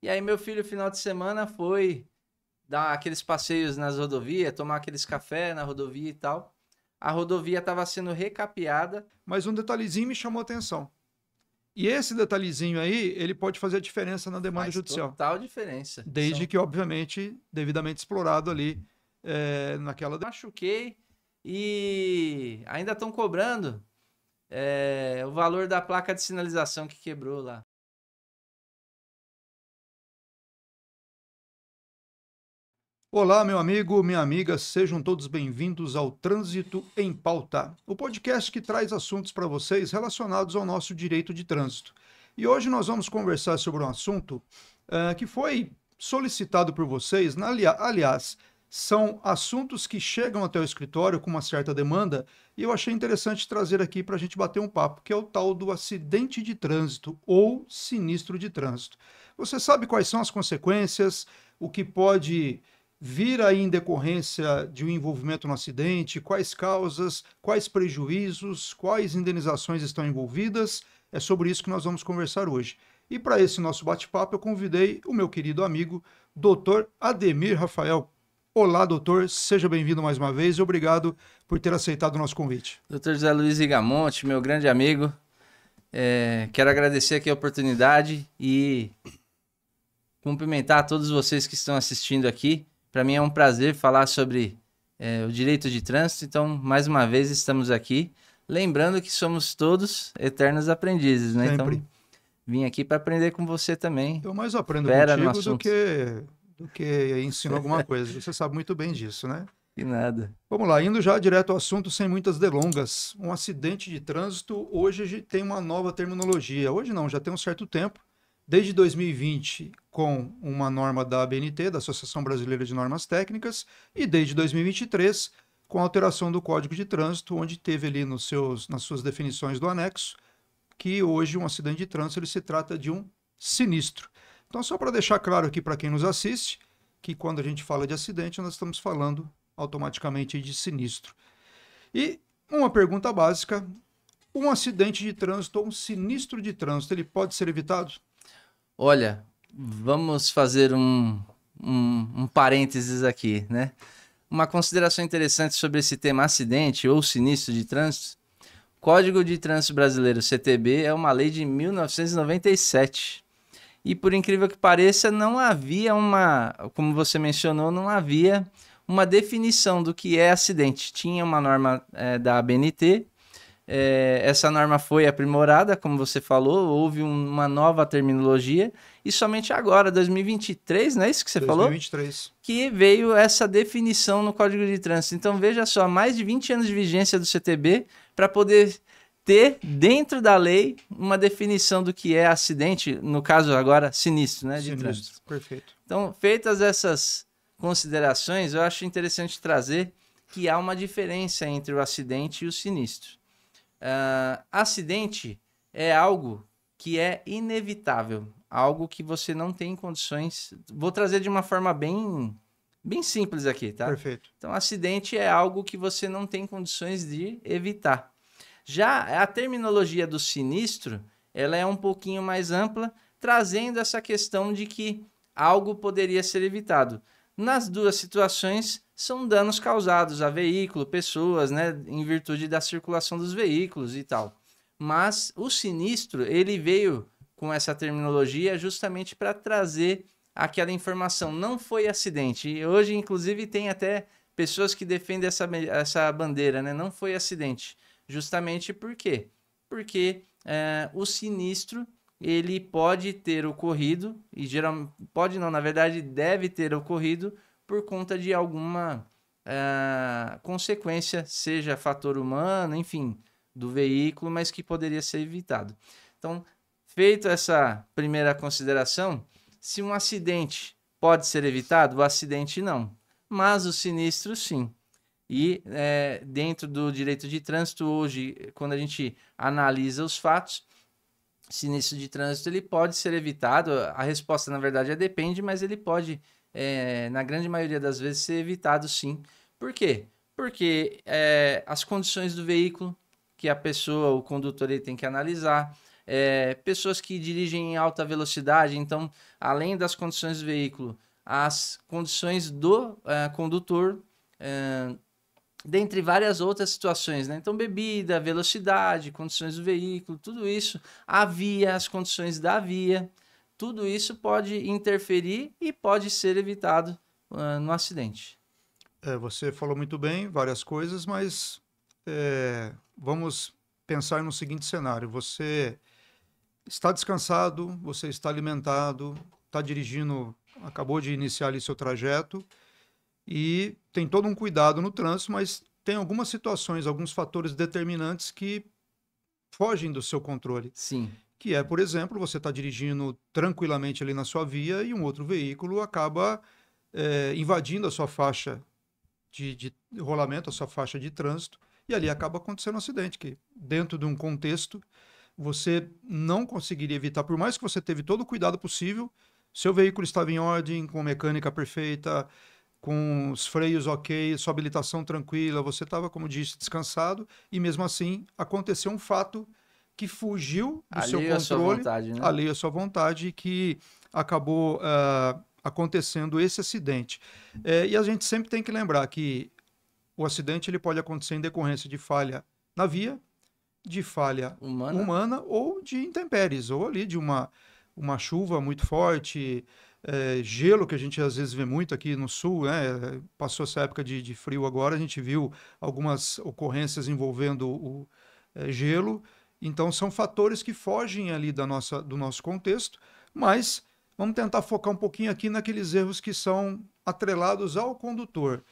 E aí meu filho, final de semana, foi dar aqueles passeios nas rodovias, tomar aqueles café na rodovia e tal. A rodovia estava sendo recapeada. Mas um detalhezinho me chamou a atenção. E esse detalhezinho aí, ele pode fazer a diferença na demanda Faz judicial. total diferença. Desde que, obviamente, devidamente explorado ali naquela... Machuquei e ainda estão cobrando o valor da placa de sinalização que quebrou lá. Olá, meu amigo, minha amiga, sejam todos bem-vindos ao Trânsito em Pauta, o podcast que traz assuntos para vocês relacionados ao nosso direito de trânsito. E hoje nós vamos conversar sobre um assunto que foi solicitado por vocês. Aliás, são assuntos que chegam até o escritório com uma certa demanda e eu achei interessante trazer aqui para a gente bater um papo, que é o tal do acidente de trânsito ou sinistro de trânsito. Você sabe quais são as consequências, o que pode vir aí em decorrência de um envolvimento no acidente, quais causas, quais prejuízos, quais indenizações estão envolvidas? É sobre isso que nós vamos conversar hoje. E para esse nosso bate-papo, eu convidei o meu querido amigo, Dr. Ademir Rafael. Olá, doutor, seja bem-vindo mais uma vez e obrigado por ter aceitado o nosso convite. Dr. José Luiz Igamonte, meu grande amigo, quero agradecer aqui a oportunidade e cumprimentar a todos vocês que estão assistindo aqui. Para mim é um prazer falar sobre o direito de trânsito, então, mais uma vez, estamos aqui. Lembrando que somos todos eternos aprendizes, né? Sempre. Então, vim aqui para aprender com você também. Eu mais aprendo Fera no contigo assunto. do que ensino alguma coisa. Você sabe muito bem disso, né? E nada. Vamos lá, indo já direto ao assunto sem muitas delongas. Um acidente de trânsito hoje tem uma nova terminologia. Hoje não, já tem um certo tempo. Desde 2020, com uma norma da ABNT, da Associação Brasileira de Normas Técnicas, e desde 2023, com a alteração do Código de Trânsito, onde teve ali nas suas definições do anexo, que hoje um acidente de trânsito ele se trata de um sinistro. Então, só para deixar claro aqui para quem nos assiste, que quando a gente fala de acidente, nós estamos falando automaticamente de sinistro. E uma pergunta básica: um acidente de trânsito ou um sinistro de trânsito, ele pode ser evitado? Olha, vamos fazer um parênteses aqui, né? Uma consideração interessante sobre esse tema acidente ou sinistro de trânsito. Código de Trânsito Brasileiro, CTB, é uma lei de 1997. E por incrível que pareça, não havia como você mencionou, não havia uma definição do que é acidente. Tinha uma norma da ABNT, essa norma foi aprimorada, como você falou, houve uma nova terminologia, e somente agora, 2023, não é isso que você 2023. falou? Que veio essa definição no Código de Trânsito. Então veja só, mais de 20 anos de vigência do CTB para poder ter dentro da lei uma definição do que é acidente, no caso agora sinistro, né, de trânsito. Perfeito. Então, feitas essas considerações, eu acho interessante trazer que há uma diferença entre o acidente e o sinistro. Acidente é algo que é inevitável, algo que você não tem condições. Vou trazer de uma forma bem simples aqui, tá? Perfeito. Então, acidente é algo que você não tem condições de evitar. Já a terminologia do sinistro, ela é um pouquinho mais ampla, trazendo essa questão de que algo poderia ser evitado. Nas duas situações, são danos causados a veículo, pessoas, né, em virtude da circulação dos veículos e tal. Mas o sinistro, ele veio com essa terminologia justamente para trazer aquela informação. Não foi acidente. E hoje, inclusive, tem até pessoas que defendem essa bandeira, né? Não foi acidente. Justamente por quê? Porque o sinistro ele pode ter ocorrido, e geralmente pode não, na verdade deve ter ocorrido por conta de alguma consequência, seja fator humano, enfim, do veículo, mas que poderia ser evitado. Então, feito essa primeira consideração, se um acidente pode ser evitado, o acidente não, mas o sinistro sim. E dentro do direito de trânsito, hoje, quando a gente analisa os fatos, sinistro de trânsito ele pode ser evitado. A resposta, na verdade, depende, mas ele pode, na grande maioria das vezes, ser evitado sim. Por quê? Porque as condições do veículo que a pessoa, o condutor, ele tem que analisar, pessoas que dirigem em alta velocidade, então, além das condições do veículo, as condições do condutor, dentre várias outras situações, né? Então, bebida, velocidade, condições do veículo, tudo isso, a via, as condições da via, tudo isso pode interferir e pode ser evitado no acidente. Você falou muito bem, várias coisas, mas vamos pensar no seguinte cenário. Você está descansado, você está alimentado, está dirigindo, acabou de iniciar ali seu trajeto e tem todo um cuidado no trânsito, mas tem algumas situações, alguns fatores determinantes que fogem do seu controle. Sim. Que é, por exemplo, você está dirigindo tranquilamente ali na sua via e um outro veículo acaba invadindo a sua faixa de rolamento, a sua faixa de trânsito, e ali acaba acontecendo um acidente, que dentro de um contexto você não conseguiria evitar, por mais que você teve todo o cuidado possível, seu veículo estava em ordem, com mecânica perfeita, com os freios ok, sua habilitação tranquila, você estava, como disse, descansado, e mesmo assim aconteceu um fato que fugiu do seu Alheio à sua controle, vontade, né? alheio à sua vontade, e que acabou acontecendo esse acidente. E a gente sempre tem que lembrar que o acidente ele pode acontecer em decorrência de falha na via, de falha humana ou de intempéries, ou ali de uma chuva muito forte, gelo, que a gente às vezes vê muito aqui no sul, né? Passou essa época de frio agora, a gente viu algumas ocorrências envolvendo o gelo. Então, são fatores que fogem ali do nosso contexto, mas vamos tentar focar um pouquinho aqui naqueles erros que são atrelados ao condutor.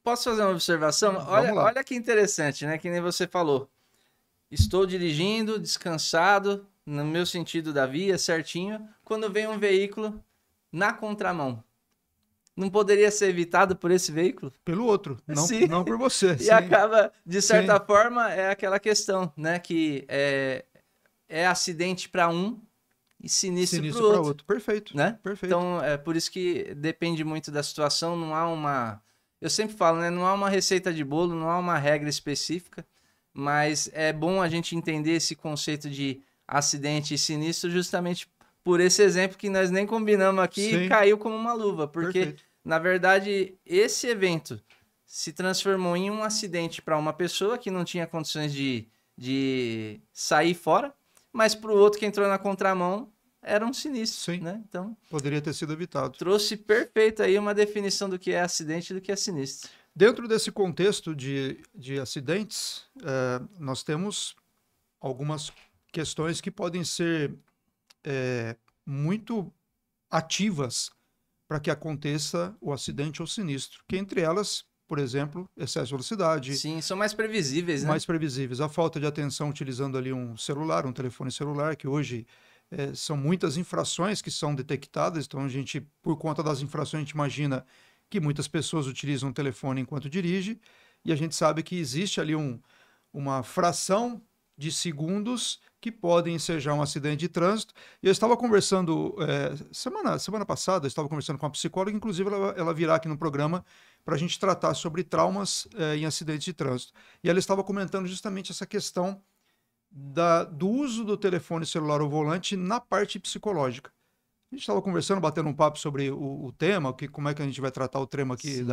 Posso fazer uma observação? Vamos lá. Olha que interessante, né? Que nem você falou. Estou dirigindo, descansado, no meu sentido da via, certinho, quando vem um veículo na contramão. Não poderia ser evitado por esse veículo? Pelo outro, não por você. E acaba, de certa forma, é aquela questão, né? Que é acidente para um e sinistro para o outro. Perfeito, né? Perfeito. Então, é por isso que depende muito da situação, não há uma... Eu sempre falo, né? Não há uma receita de bolo, não há uma regra específica, mas é bom a gente entender esse conceito de acidente e sinistro justamente por esse exemplo que nós nem combinamos aqui e caiu como uma luva, porque, na verdade, esse evento se transformou em um acidente para uma pessoa que não tinha condições de sair fora, mas para o outro que entrou na contramão, era um sinistro, né? Então, poderia ter sido evitado. Trouxe perfeito aí uma definição do que é acidente e do que é sinistro. Dentro desse contexto de acidentes, nós temos algumas questões que podem ser muito ativas para que aconteça o acidente ou sinistro, que entre elas, por exemplo, excesso de velocidade. Sim, são mais previsíveis, né? Mais previsíveis. A falta de atenção utilizando ali um celular, um telefone celular, que hoje são muitas infrações que são detectadas, então a gente, por conta das infrações, a gente imagina que muitas pessoas utilizam o telefone enquanto dirige, e a gente sabe que existe ali uma fração de segundos que podem ensejar um acidente de trânsito. E eu estava conversando, semana passada, eu estava conversando com uma psicóloga, inclusive ela virá aqui no programa para a gente tratar sobre traumas em acidentes de trânsito. E ela estava comentando justamente essa questão do uso do telefone celular ao volante na parte psicológica. A gente estava conversando, batendo um papo sobre o tema, como é que a gente vai tratar o tema aqui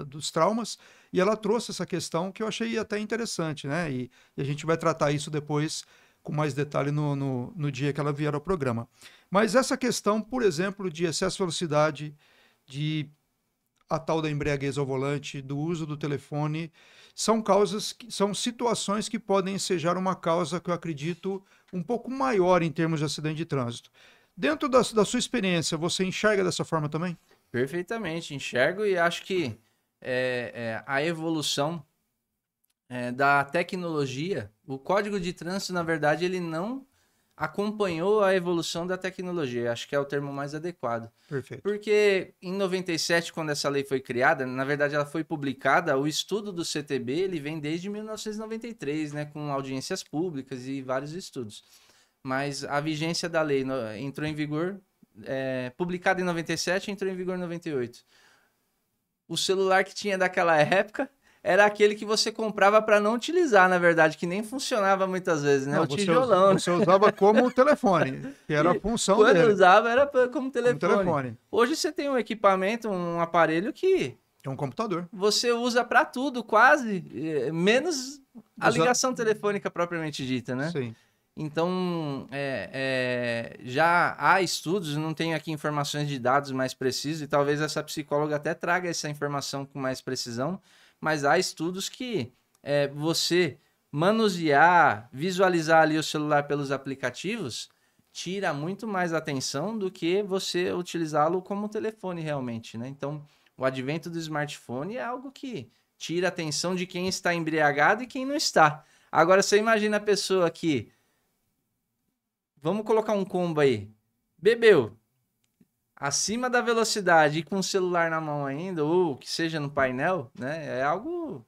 dos traumas, e ela trouxe essa questão que eu achei até interessante, né? E a gente vai tratar isso depois com mais detalhe no dia que ela vier ao programa. Mas essa questão, por exemplo, de excesso de velocidade, de a tal da embriaguez ao volante, do uso do telefone, são situações que podem ensejar uma causa que eu acredito um pouco maior em termos de acidente de trânsito. Dentro da sua experiência, você enxerga dessa forma também? Perfeitamente, enxergo e acho que a evolução da tecnologia, o Código de Trânsito, na verdade, ele não acompanhou a evolução da tecnologia, acho que é o termo mais adequado. Perfeito. Porque em 97, quando essa lei foi criada, na verdade ela foi publicada, o estudo do CTB ele vem desde 1993, né, com audiências públicas e vários estudos. Mas a vigência da lei entrou em vigor, publicada em 97, entrou em vigor em 98. O celular que tinha daquela época era aquele que você comprava para não utilizar, na verdade, que nem funcionava muitas vezes, né? Não, O tijolão, né? você usava como telefone, que era a E função quando dele, usava era como como telefone. telefone. Hoje você tem um equipamento, um aparelho que É um computador. você usa para tudo, quase, menos a Usa... ligação telefônica propriamente dita, né? Sim. Então, já há estudos, não tenho aqui informações de dados mais precisos, e talvez essa psicóloga até traga essa informação com mais precisão, mas há estudos que você manusear, visualizar ali o celular pelos aplicativos, tira muito mais atenção do que você utilizá-lo como telefone realmente, né? Então, o advento do smartphone é algo que tira a atenção de quem está embriagado e quem não está. Agora, você imagina a pessoa que... Vamos colocar um combo aí. Bebeu acima da velocidade e com o celular na mão ainda, ou que seja no painel, né? É algo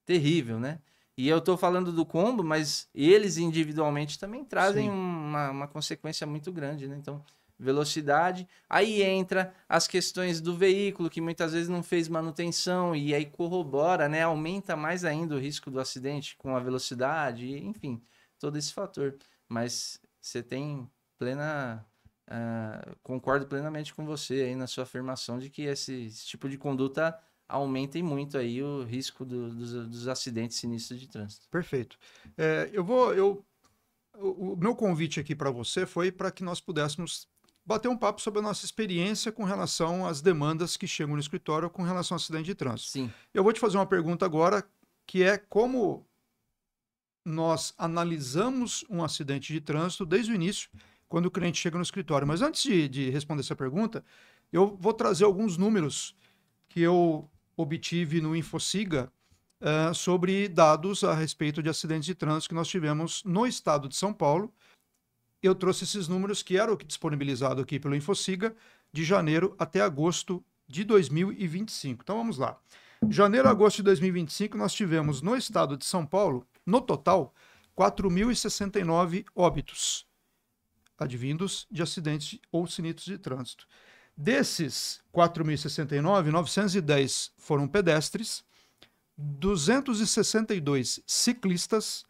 terrível, né? E eu tô falando do combo, mas eles individualmente também trazem Sim. uma consequência muito grande, né? Então, velocidade. Aí entra as questões do veículo, que muitas vezes não fez manutenção, e aí corrobora, né? Aumenta mais ainda o risco do acidente com a velocidade, enfim, todo esse fator. Mas você tem plena... concordo plenamente com você aí na sua afirmação de que esse tipo de conduta aumenta e muito aí o risco dos acidentes sinistros de trânsito. Perfeito. O meu convite aqui para você foi para que nós pudéssemos bater um papo sobre a nossa experiência com relação às demandas que chegam no escritório com relação ao acidente de trânsito. Sim. Eu vou te fazer uma pergunta agora, que é como nós analisamos um acidente de trânsito desde o início, quando o cliente chega no escritório. Mas antes de responder essa pergunta, eu vou trazer alguns números que eu obtive no InfoSiga sobre dados a respeito de acidentes de trânsito que nós tivemos no estado de São Paulo. Eu trouxe esses números que eram disponibilizados aqui pelo InfoSiga de janeiro até agosto de 2025. Então vamos lá. Janeiro a agosto de 2025, nós tivemos no estado de São Paulo, no total, 4.069 óbitos advindos de acidentes ou sinistros de trânsito. Desses 4.069, 910 foram pedestres, 262 ciclistas,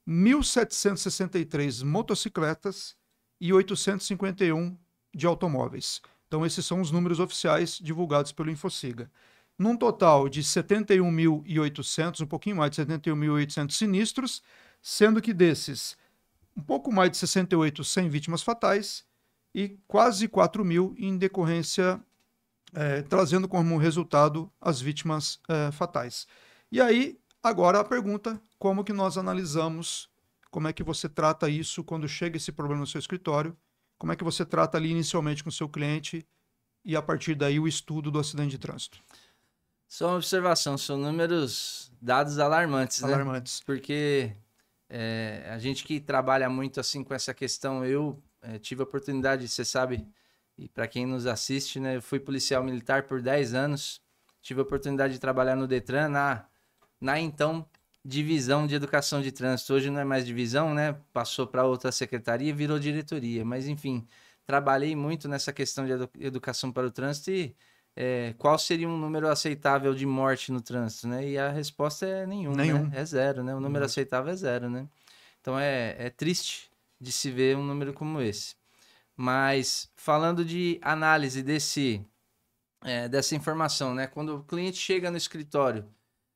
1.763 motocicletas e 851 de automóveis. Então, esses são os números oficiais divulgados pelo InfoSiga. Num total de 71.800, um pouquinho mais de 71.800 sinistros, sendo que desses, um pouco mais de 68 sem vítimas fatais e quase 4.000 em decorrência, trazendo como resultado as vítimas fatais. E aí, agora a pergunta, como que nós analisamos, como é que você trata isso quando chega esse problema no seu escritório, como é que você trata ali inicialmente com o seu cliente e a partir daí o estudo do acidente de trânsito? Só uma observação, são números, dados alarmantes, né? Alarmantes. Porque a gente que trabalha muito assim com essa questão, eu tive a oportunidade, você sabe, e para quem nos assiste, né, eu fui policial militar por 10 anos, tive a oportunidade de trabalhar no Detran, na então divisão de educação de trânsito. Hoje não é mais divisão, né? Passou para outra secretaria e virou diretoria. Mas, enfim, trabalhei muito nessa questão de educação para o trânsito e qual seria um número aceitável de morte no trânsito, né? E a resposta é nenhum, né? É zero, né? O número aceitável é zero, né? Então é triste de se ver um número como esse. Mas falando de análise dessa informação, né? Quando o cliente chega no escritório,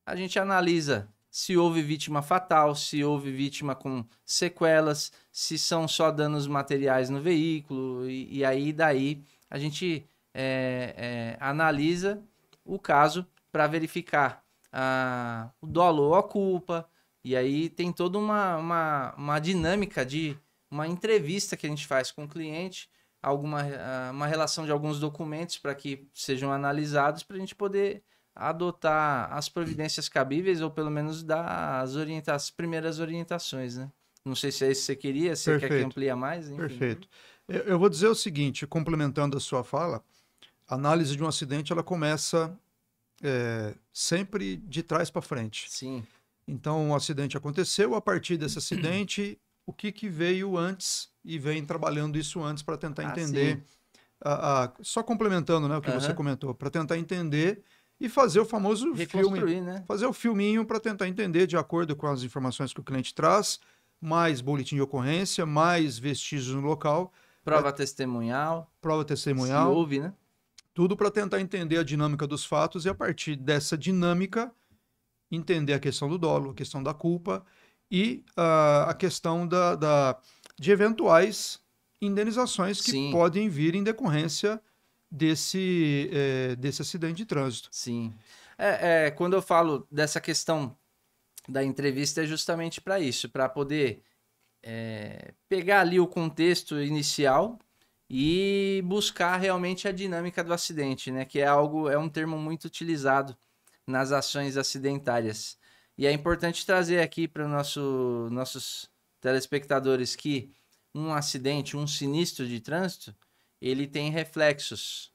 a gente analisa se houve vítima fatal, se houve vítima com sequelas, se são só danos materiais no veículo, e aí daí a gente analisa o caso para verificar o dolo ou a culpa, e aí tem toda uma dinâmica de uma entrevista que a gente faz com o cliente, uma relação de alguns documentos para que sejam analisados para a gente poder adotar as providências cabíveis ou pelo menos dar as primeiras orientações, né? Não sei se é isso que você queria, se você quer que amplie mais, enfim. Perfeito. Eu vou dizer o seguinte, complementando a sua fala, a análise de um acidente ela começa sempre de trás para frente. Sim. Então, o acidente aconteceu, a partir desse acidente, o que veio antes e vem trabalhando isso antes para tentar entender. Só complementando, né, o que você comentou, para tentar entender e fazer o famoso Reconstruir, filme, né? fazer o filminho para tentar entender de acordo com as informações que o cliente traz, mais boletim de ocorrência, mais vestígios no local, Prova testemunhal, prova se testemunhal, houve, né? tudo para tentar entender a dinâmica dos fatos e a partir dessa dinâmica entender a questão do dolo, a questão da culpa e a questão de eventuais indenizações que Sim, podem vir em decorrência desse acidente de trânsito. sim. Quando eu falo dessa questão da entrevista é justamente para isso, para poder pegar ali o contexto inicial e buscar realmente a dinâmica do acidente, né? Que é um termo muito utilizado nas ações acidentárias. E é importante trazer aqui para nossos telespectadores que um acidente, um sinistro de trânsito, ele tem reflexos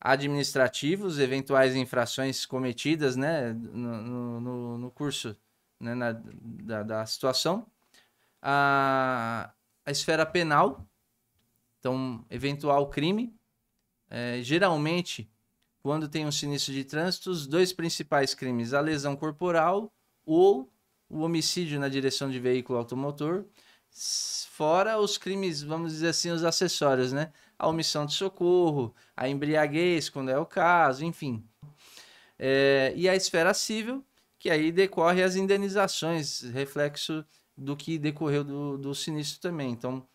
administrativos, eventuais infrações cometidas, né, no curso, né, da situação, a esfera penal, então, eventual crime. Geralmente, quando tem um sinistro de trânsito, os dois principais crimes, a lesão corporal ou o homicídio na direção de veículo automotor, fora os crimes, vamos dizer assim, os acessórios, né? A omissão de socorro, a embriaguez, quando é o caso, enfim. E a esfera civil, que aí decorre as indenizações, reflexo do que decorreu do sinistro também. Então,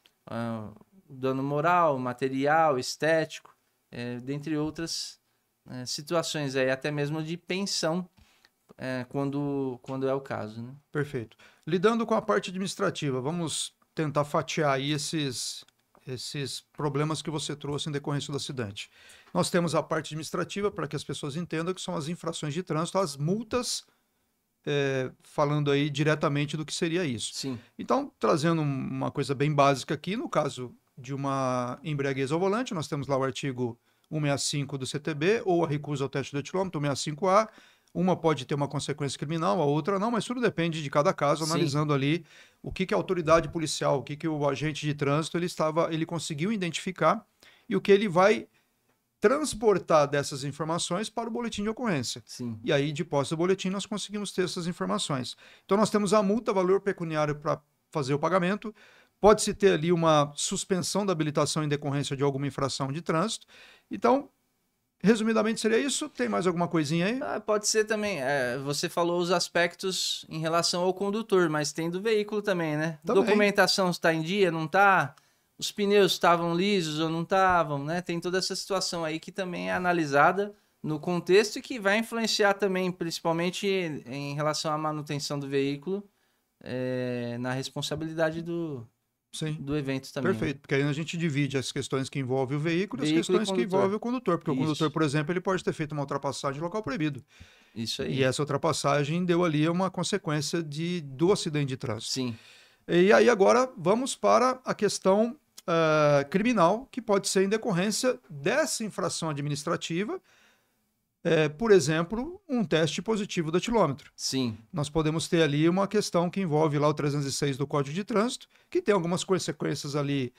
dano moral, material, estético, dentre outras situações, aí, até mesmo de pensão, quando é o caso. Né? Perfeito. Lidando com a parte administrativa, vamos tentar fatiar aí esses problemas que você trouxe em decorrência do acidente. Nós temos a parte administrativa, para que as pessoas entendam que são as infrações de trânsito, as multas, falando aí diretamente do que seria isso. Sim. Então, trazendo uma coisa bem básica aqui, no caso de uma embriaguez ao volante, nós temos lá o artigo 165 do CTB, ou a recusa ao teste do etilômetro, 165A. Uma pode ter uma consequência criminal, a outra não, mas tudo depende de cada caso, Sim. analisando ali o que a autoridade policial, o que o agente de trânsito ele conseguiu identificar e o que ele vai transportar dessas informações para o boletim de ocorrência. Sim. E aí, de posse do boletim, nós conseguimos ter essas informações. Então, nós temos a multa, valor pecuniário para fazer o pagamento. Pode-se ter ali uma suspensão da habilitação em decorrência de alguma infração de trânsito. Então, resumidamente seria isso. Tem mais alguma coisinha aí? Pode ser também. Você falou os aspectos em relação ao condutor, mas tem do veículo também, né? Também. Documentação está em dia, não está? Os pneus estavam lisos ou não estavam, né? Tem toda essa situação aí que também é analisada no contexto e que vai influenciar também, principalmente em relação à manutenção do veículo, na responsabilidade do evento também. Perfeito, porque aí a gente divide as questões que envolvem o veículo e as Veículo questões que envolvem o condutor, porque Isso. o condutor, por exemplo, ele pode ter feito uma ultrapassagem em local proibido. Isso aí. E essa ultrapassagem deu ali uma consequência do acidente de trânsito. Sim. E aí agora vamos para a questão criminal, que pode ser em decorrência dessa infração administrativa, por exemplo, um teste positivo do etilômetro. Sim. Nós podemos ter ali uma questão que envolve lá o 306 do Código de Trânsito, que tem algumas consequências ali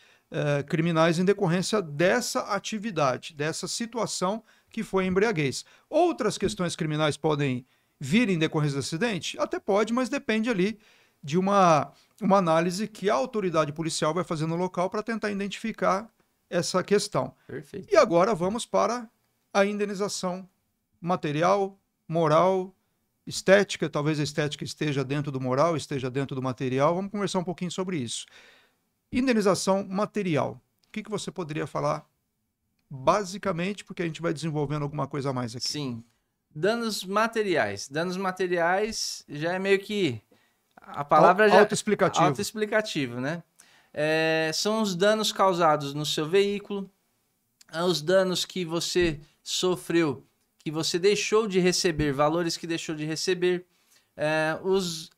criminais em decorrência dessa atividade, dessa situação que foi a embriaguez. Outras questões criminais podem vir em decorrência do acidente? Até pode, mas depende ali de uma análise que a autoridade policial vai fazer no local para tentar identificar essa questão. Perfeito. E agora vamos para a indenização material, moral, estética. Talvez a estética esteja dentro do moral, esteja dentro do material. Vamos conversar um pouquinho sobre isso. Indenização material. O que você poderia falar basicamente, porque a gente vai desenvolvendo alguma coisa a mais aqui? Sim. Danos materiais. Danos materiais já é meio que a palavra já autoexplicativo, né? São os danos causados no seu veículo, os danos que você sofreu, que você deixou de receber, valores que deixou de receber,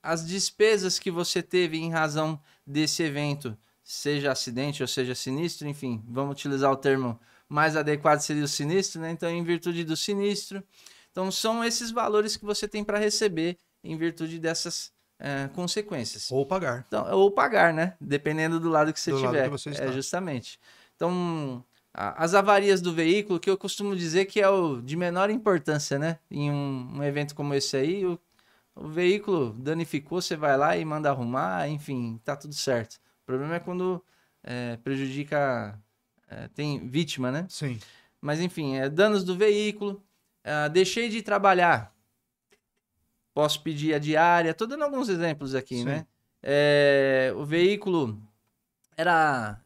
as despesas que você teve em razão desse evento, seja acidente ou seja sinistro, enfim, vamos utilizar o termo mais adequado, seria o sinistro, né? Então, em virtude do sinistro. Então, são esses valores que você tem para receber em virtude dessas consequências. Ou pagar. Então, ou pagar, né? Dependendo do lado que você do tiver. lado que você está. Justamente. Então, as avarias do veículo, que eu costumo dizer que é o de menor importância, né? Em um evento como esse aí, o veículo danificou, você vai lá e manda arrumar, enfim, tá tudo certo. O problema é quando prejudica, tem vítima, né? Sim. Mas enfim, danos do veículo, deixei de trabalhar, posso pedir a diária, tô dando alguns exemplos aqui, Sim. né? O veículo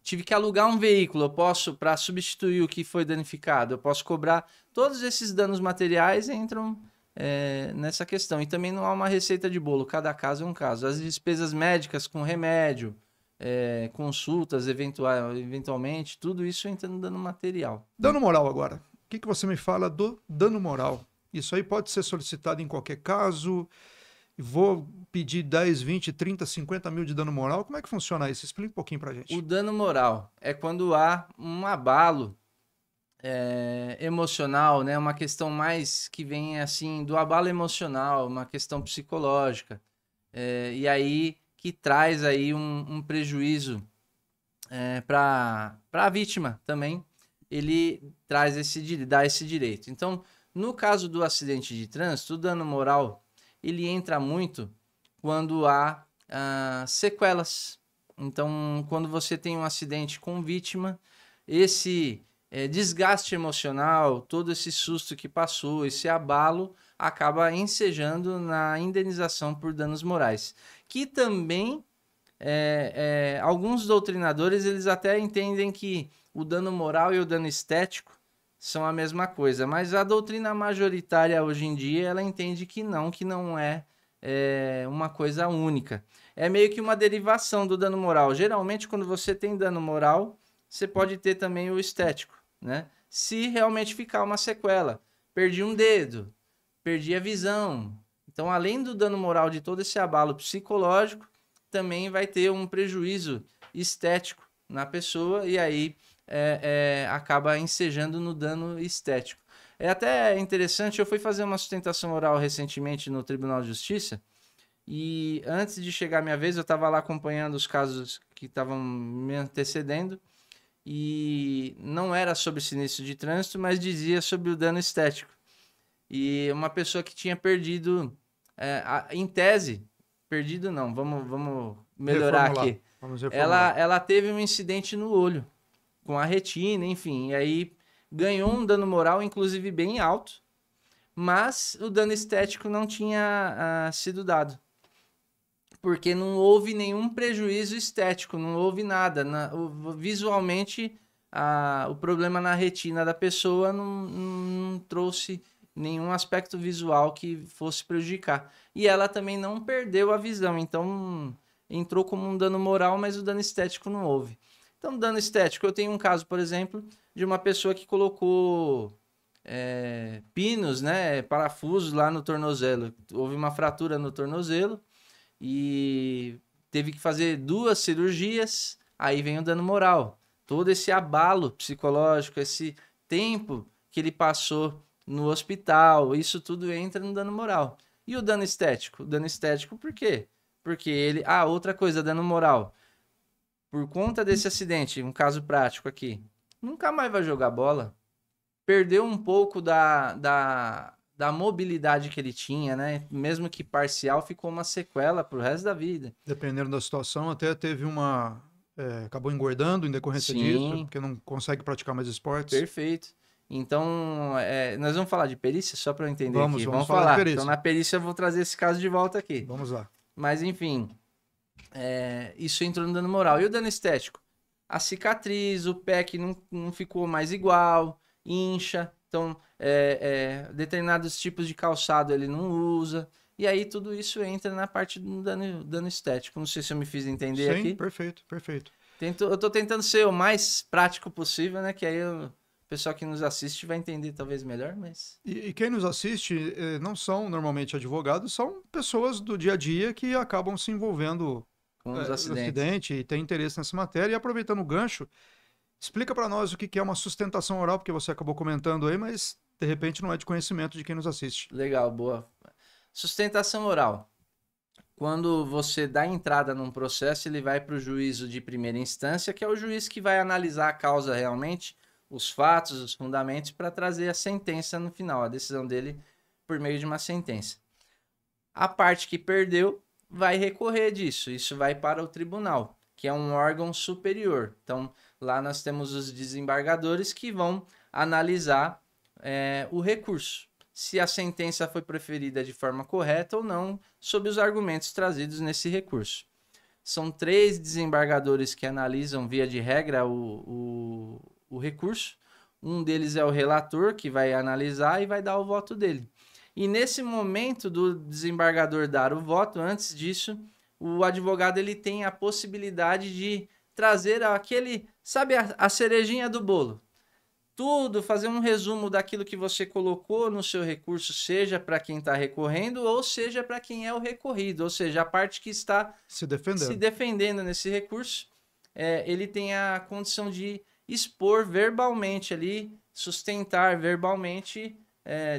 tive que alugar um veículo, eu posso, para substituir o que foi danificado, eu posso cobrar. Todos esses danos materiais entram nessa questão. E também não há uma receita de bolo, cada caso é um caso. As despesas médicas com remédio, consultas eventualmente, tudo isso entra no dano material. Dano moral agora. O que você me fala do dano moral? Isso aí pode ser solicitado em qualquer caso. Vou pedir 10, 20, 30, 50 mil de dano moral. Como é que funciona isso? Explica um pouquinho pra gente. O dano moral é quando há um abalo emocional, né? Uma questão mais que vem assim do abalo emocional, uma questão psicológica. E aí que traz aí um prejuízo para a vítima também. Ele dá esse direito. Então, no caso do acidente de trânsito, o dano moral ele entra muito quando há sequelas. Então, quando você tem um acidente com vítima, esse desgaste emocional, todo esse susto que passou, esse abalo, acaba ensejando na indenização por danos morais. Que também, alguns doutrinadores, eles até entendem que o dano moral e o dano estético são a mesma coisa, mas a doutrina majoritária hoje em dia, ela entende que não é uma coisa única. É meio que uma derivação do dano moral. Geralmente, quando você tem dano moral, você pode ter também o estético, né? Se realmente ficar uma sequela. Perdi um dedo, perdi a visão. Então, além do dano moral de todo esse abalo psicológico, também vai ter um prejuízo estético na pessoa e aí acaba ensejando no dano estético. É até interessante, eu fui fazer uma sustentação oral recentemente no Tribunal de Justiça e antes de chegar a minha vez eu estava lá acompanhando os casos que estavam me antecedendo e não era sobre sinistro de trânsito, mas dizia sobre o dano estético. E uma pessoa que tinha perdido, em tese, perdido não, vamos melhorar aqui. Vamos reformular. Ela teve um incidente no olho, com a retina, enfim, e aí ganhou um dano moral, inclusive bem alto, mas o dano estético não tinha sido dado. Porque não houve nenhum prejuízo estético, não houve nada. Visualmente, o problema na retina da pessoa não trouxe nenhum aspecto visual que fosse prejudicar. E ela também não perdeu a visão, então entrou como um dano moral, mas o dano estético não houve. Então, dano estético, eu tenho um caso, por exemplo, de uma pessoa que colocou pinos, né, parafusos lá no tornozelo. Houve uma fratura no tornozelo e teve que fazer 2 cirurgias, aí vem o dano moral. Todo esse abalo psicológico, esse tempo que ele passou no hospital, isso tudo entra no dano moral. E o dano estético? O dano estético por quê? Porque ele... outra coisa, dano moral. Por conta desse acidente, um caso prático aqui, nunca mais vai jogar bola. Perdeu um pouco da mobilidade que ele tinha, né? Mesmo que parcial, ficou uma sequela pro resto da vida. Dependendo da situação, até teve acabou engordando em decorrência disso, porque não consegue praticar mais esportes. Perfeito. Então, nós vamos falar de perícia, só para eu entender aqui. Vamos falar de perícia. Então, na perícia eu vou trazer esse caso de volta aqui. Vamos lá. Mas, enfim, isso entrou no dano moral. E o dano estético? A cicatriz, o pé que não ficou mais igual, incha. Então, determinados tipos de calçado ele não usa. E aí tudo isso entra na parte do dano estético. Não sei se eu me fiz entender aqui. Sim, perfeito, perfeito. Eu tô tentando ser o mais prático possível, né? Que aí o pessoal que nos assiste vai entender talvez melhor, mas... E quem nos assiste não são normalmente advogados, são pessoas do dia a dia que acabam se envolvendo com os no acidentes. acidente e têm interesse nessa matéria. E aproveitando o gancho, explica para nós o que é uma sustentação oral, porque você acabou comentando aí, mas de repente não é de conhecimento de quem nos assiste. Legal, boa. Sustentação oral. Quando você dá entrada num processo, ele vai para o juízo de primeira instância, que é o juiz que vai analisar a causa realmente, os fatos, os fundamentos para trazer a sentença no final, a decisão dele por meio de uma sentença. A parte que perdeu vai recorrer disso, isso vai para o tribunal, que é um órgão superior. Então, lá nós temos os desembargadores que vão analisar o recurso, se a sentença foi proferida de forma correta ou não, sob os argumentos trazidos nesse recurso. São 3 desembargadores que analisam, via de regra, o recurso. Um deles é o relator, que vai analisar e vai dar o voto dele. E nesse momento do desembargador dar o voto, antes disso, o advogado ele tem a possibilidade de trazer aquele, sabe, a cerejinha do bolo. Tudo, fazer um resumo daquilo que você colocou no seu recurso, seja para quem está recorrendo ou seja para quem é o recorrido, ou seja, a parte que está se defendendo nesse recurso, ele tem a condição de expor verbalmente ali, sustentar verbalmente,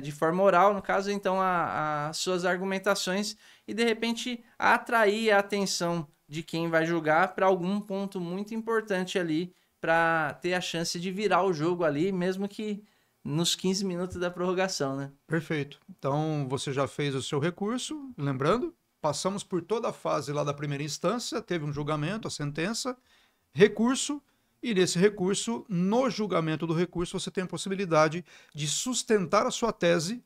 de forma oral, no caso, então, as suas argumentações e, de repente, atrair a atenção de quem vai julgar para algum ponto muito importante ali, para ter a chance de virar o jogo ali, mesmo que nos 15 minutos da prorrogação, né? Perfeito. Então, você já fez o seu recurso, lembrando, passamos por toda a fase lá da primeira instância, teve um julgamento, a sentença, recurso, e nesse recurso, no julgamento do recurso, você tem a possibilidade de sustentar a sua tese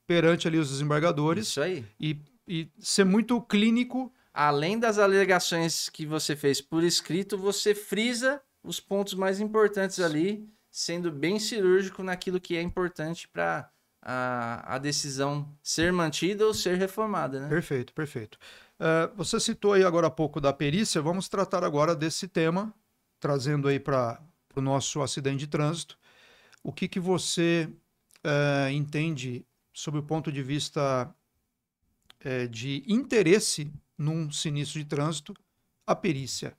perante ali os desembargadores. Isso aí. E ser muito clínico. Além das alegações que você fez por escrito, você frisa os pontos mais importantes ali, sendo bem cirúrgico naquilo que é importante para a decisão ser mantida ou ser reformada, né? Perfeito, perfeito. Você citou aí agora há pouco da perícia, vamos tratar agora desse tema, trazendo aí para o nosso acidente de trânsito. O que você entende sob o ponto de vista de interesse num sinistro de trânsito, a perícia?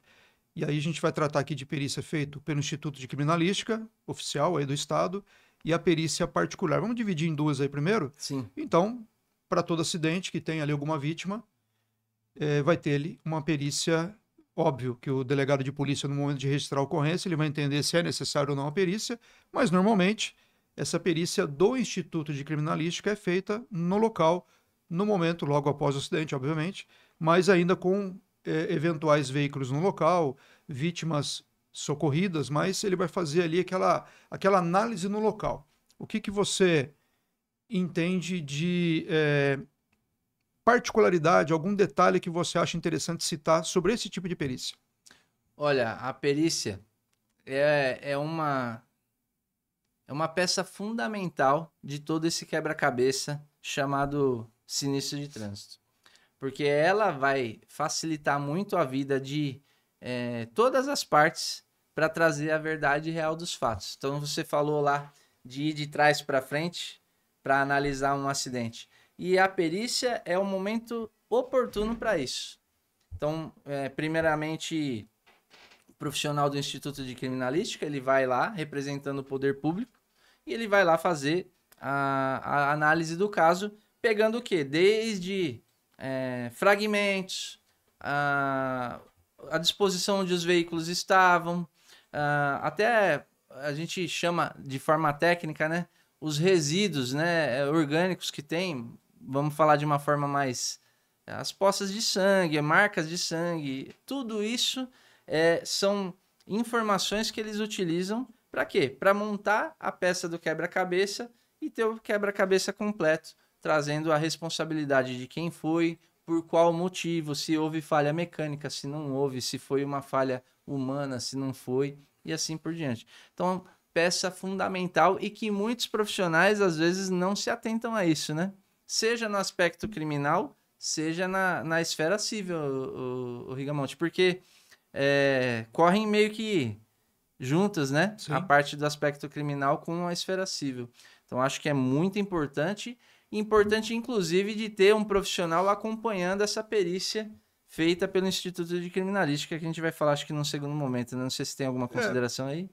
E aí a gente vai tratar aqui de perícia feita pelo Instituto de Criminalística, oficial aí do Estado, e a perícia particular. Vamos dividir em duas aí primeiro? Sim. Então, para todo acidente que tem ali alguma vítima, vai ter ali uma perícia. Óbvio que o delegado de polícia, no momento de registrar a ocorrência, ele vai entender se é necessário ou não a perícia, mas normalmente essa perícia do Instituto de Criminalística é feita no local, no momento, logo após o acidente, obviamente, mas ainda com eventuais veículos no local, vítimas socorridas, mas ele vai fazer ali aquela análise no local. O que você entende de particularidade, algum detalhe que você acha interessante citar sobre esse tipo de perícia? Olha, a perícia é uma peça fundamental de todo esse quebra-cabeça chamado sinistro de trânsito. Porque ela vai facilitar muito a vida de todas as partes para trazer a verdade real dos fatos. Então, você falou lá de ir de trás para frente para analisar um acidente. E a perícia é o momento oportuno para isso. Então, primeiramente, o profissional do Instituto de Criminalística, ele vai lá representando o poder público e ele vai lá fazer a análise do caso, pegando o quê? Desde fragmentos, a disposição onde os veículos estavam, até a gente chama de forma técnica, né, os resíduos, né, orgânicos que tem, vamos falar de uma forma mais... as poças de sangue, marcas de sangue, tudo isso são informações que eles utilizam para quê? Para montar a peça do quebra-cabeça e ter o quebra-cabeça completo, trazendo a responsabilidade de quem foi, por qual motivo, se houve falha mecânica, se não houve, se foi uma falha humana, se não foi, e assim por diante. Então, peça fundamental e que muitos profissionais, às vezes, não se atentam a isso, né? Seja no aspecto criminal, seja na esfera civil, o Rigamonte, porque correm meio que juntas, né? Sim. A parte do aspecto criminal com a esfera civil. Então, acho que é muito importante, inclusive, de ter um profissional acompanhando essa perícia feita pelo Instituto de Criminalística, que a gente vai falar, acho que num segundo momento, né? Não sei se tem alguma consideração aí.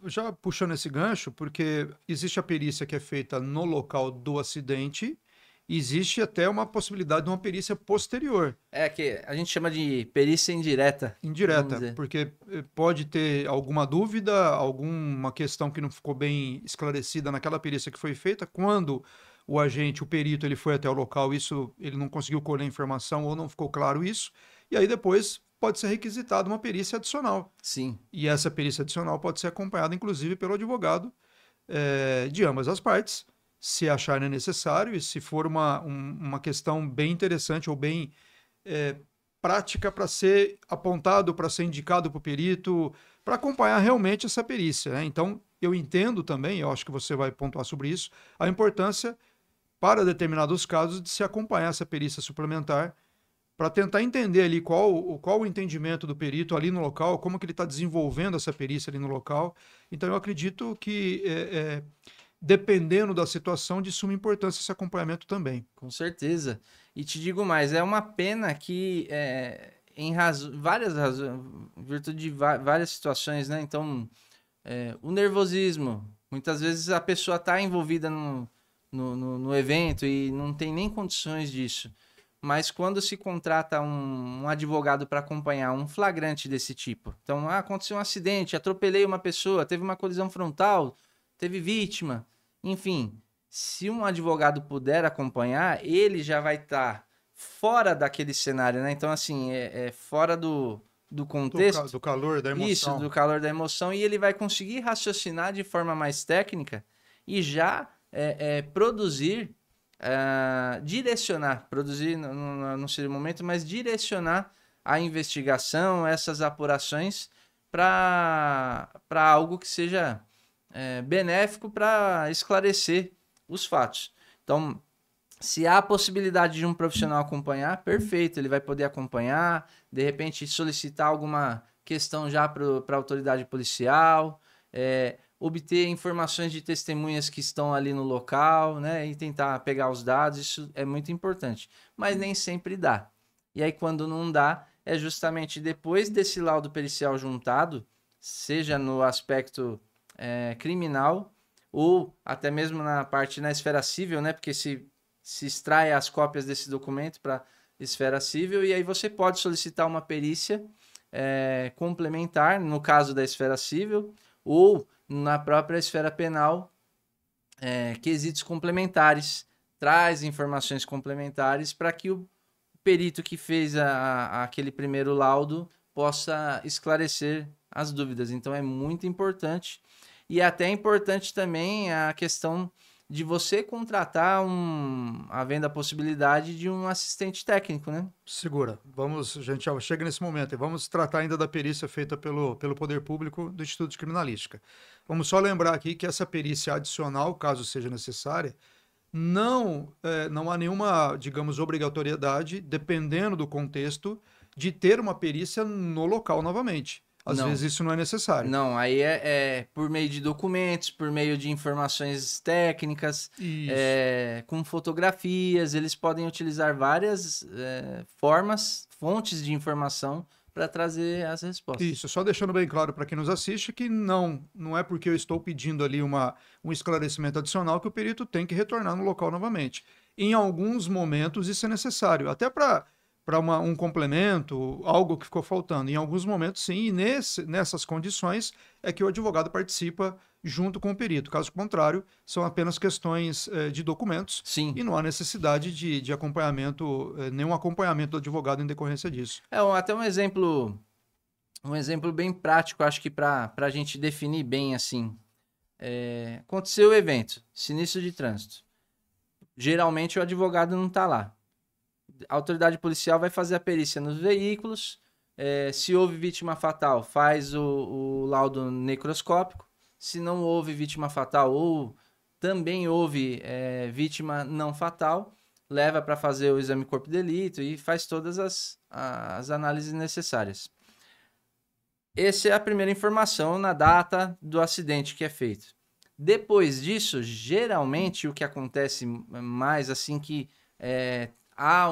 Já puxando esse gancho, porque existe a perícia que é feita no local do acidente existe até uma possibilidade de uma perícia posterior, É que a gente chama de perícia indireta, vamos indireta, dizer. porque pode ter alguma dúvida, alguma questão que não ficou bem esclarecida naquela perícia que foi feita, quando o agente, o perito, ele foi até o local, isso ele não conseguiu colher informação ou não ficou claro isso, e aí depois pode ser requisitada uma perícia adicional. Sim, E essa perícia adicional pode ser acompanhada, inclusive, pelo advogado de ambas as partes, se acharem necessário e se for uma questão bem interessante ou bem é, prática para ser apontado, para ser indicado para o perito, para acompanhar realmente essa perícia, né? Então, eu entendo também, eu acho que você vai pontuar sobre isso, a importância para determinados casos de se acompanhar essa perícia suplementar para tentar entender ali qual o entendimento do perito ali no local, como que ele está desenvolvendo essa perícia ali no local. Então, eu acredito que, dependendo da situação, de suma importância esse acompanhamento também. com certeza. E te digo mais, é uma pena que várias razões, em virtude de várias situações, né? Então, o nervosismo, muitas vezes a pessoa está envolvida no evento e não tem nem condições disso. Mas quando se contrata um advogado para acompanhar um flagrante desse tipo, então, aconteceu um acidente, atropelei uma pessoa, teve uma colisão frontal, teve vítima, enfim, se um advogado puder acompanhar, ele já vai estar fora daquele cenário, né? Então, assim, fora do contexto, Do calor, da isso, emoção. do calor da emoção, e ele vai conseguir raciocinar de forma mais técnica e já produzir, direcionar, produzir não seria o momento, mas direcionar a investigação, essas apurações para algo que seja benéfico para esclarecer os fatos. Então, se há a possibilidade de um profissional acompanhar, perfeito, ele vai poder acompanhar, de repente solicitar alguma questão já para a autoridade policial, obter informações de testemunhas que estão ali no local, né, e tentar pegar os dados, isso é muito importante. Mas nem sempre dá. E aí, quando não dá, é justamente depois desse laudo pericial juntado, seja no aspecto criminal ou até mesmo na esfera civil, né, porque se extrai as cópias desse documento para esfera civil e aí você pode solicitar uma perícia complementar, no caso da esfera civil, ou na própria esfera penal, quesitos complementares, traz informações complementares para que o perito que fez aquele primeiro laudo possa esclarecer as dúvidas. Então é muito importante. E é até importante também a questão de você contratar havendo a possibilidade de um assistente técnico, né? Segura. Vamos, a gente já chega nesse momento e vamos tratar ainda da perícia feita pelo Poder Público do Instituto de Criminalística. Vamos só lembrar aqui que essa perícia adicional, caso seja necessária, não há nenhuma, digamos, obrigatoriedade, dependendo do contexto, de ter uma perícia no local novamente. Às Não. vezes isso não é necessário. Não, aí é por meio de documentos, por meio de informações técnicas, Isso. com fotografias, eles podem utilizar várias fontes de informação para trazer as respostas. Isso, só deixando bem claro para quem nos assiste que não é porque eu estou pedindo ali um esclarecimento adicional que o perito tem que retornar no local novamente. Em alguns momentos isso é necessário, até para um complemento, algo que ficou faltando. Em alguns momentos, sim, e nessas condições é que o advogado participa junto com o perito. Caso contrário, são apenas questões de documentos Sim. e não há necessidade de acompanhamento, nenhum acompanhamento do advogado em decorrência disso. Até um exemplo bem prático, acho que para a gente definir bem assim. Aconteceu o evento, sinistro de trânsito. Geralmente o advogado não está lá. A autoridade policial vai fazer a perícia nos veículos. Se houve vítima fatal, faz o laudo necroscópico. Se não houve vítima fatal ou também houve vítima não fatal, leva para fazer o exame corpo de delito e faz todas as análises necessárias. Essa é a primeira informação na data do acidente que é feito. Depois disso, geralmente o que acontece mais assim que há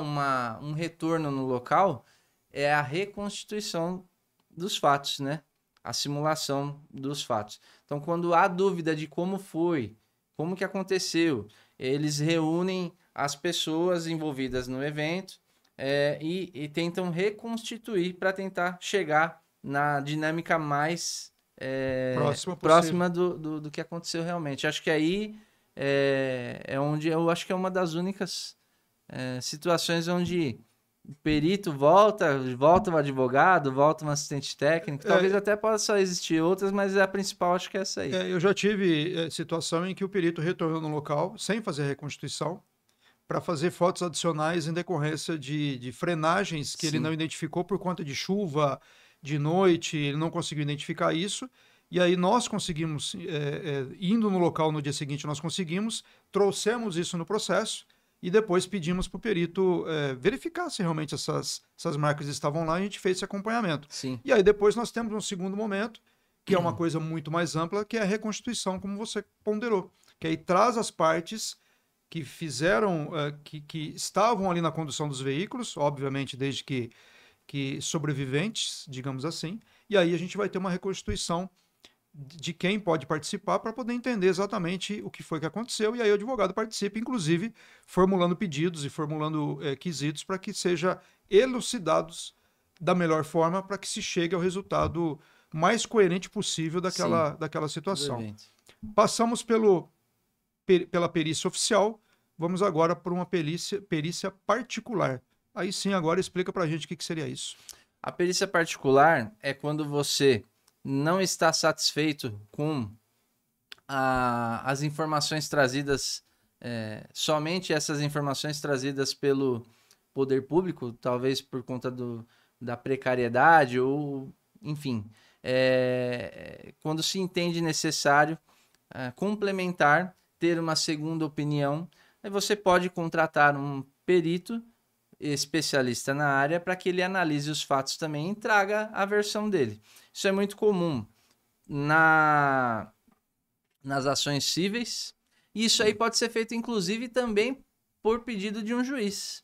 um retorno no local é a reconstituição dos fatos, né? A simulação dos fatos. Então, quando há dúvida de como foi, como que aconteceu, eles reúnem as pessoas envolvidas no evento e tentam reconstituir para tentar chegar na dinâmica mais próxima do que aconteceu realmente. Acho que aí é onde eu acho que é uma das únicas situações onde o perito volta o advogado, volta um assistente técnico. Talvez até possa existir outras, mas a principal acho que é essa aí. Eu já tive situação em que o perito retornou no local sem fazer a reconstituição para fazer fotos adicionais em decorrência de frenagens que ele não identificou por conta de chuva, de noite, ele não conseguiu identificar isso. E aí nós conseguimos, indo no local no dia seguinte, nós conseguimos, trouxemos isso no processo e depois pedimos para o perito verificar se realmente essas marcas estavam lá e a gente fez esse acompanhamento. Sim. E aí depois nós temos um segundo momento, que é uma coisa muito mais ampla, que é a reconstituição, como você ponderou. Que aí traz as partes que fizeram, que estavam ali na condução dos veículos, obviamente desde que sobreviventes, digamos assim, e aí a gente vai ter uma reconstituição de quem pode participar para poder entender exatamente o que foi que aconteceu, e aí o advogado participa, inclusive formulando pedidos e formulando quesitos para que sejam elucidados da melhor forma para que se chegue ao resultado mais coerente possível daquela situação. Passamos pela perícia oficial, vamos agora por uma perícia particular. Aí sim, agora explica para a gente o que seria isso. A perícia particular é quando você não está satisfeito com as informações trazidas, somente essas informações trazidas pelo poder público, talvez por conta da precariedade ou, enfim, quando se entende necessário complementar, ter uma segunda opinião, aí você pode contratar um perito especialista na área para que ele analise os fatos também e traga a versão dele. Isso é muito comum nas ações cíveis. E isso aí pode ser feito, inclusive, também por pedido de um juiz.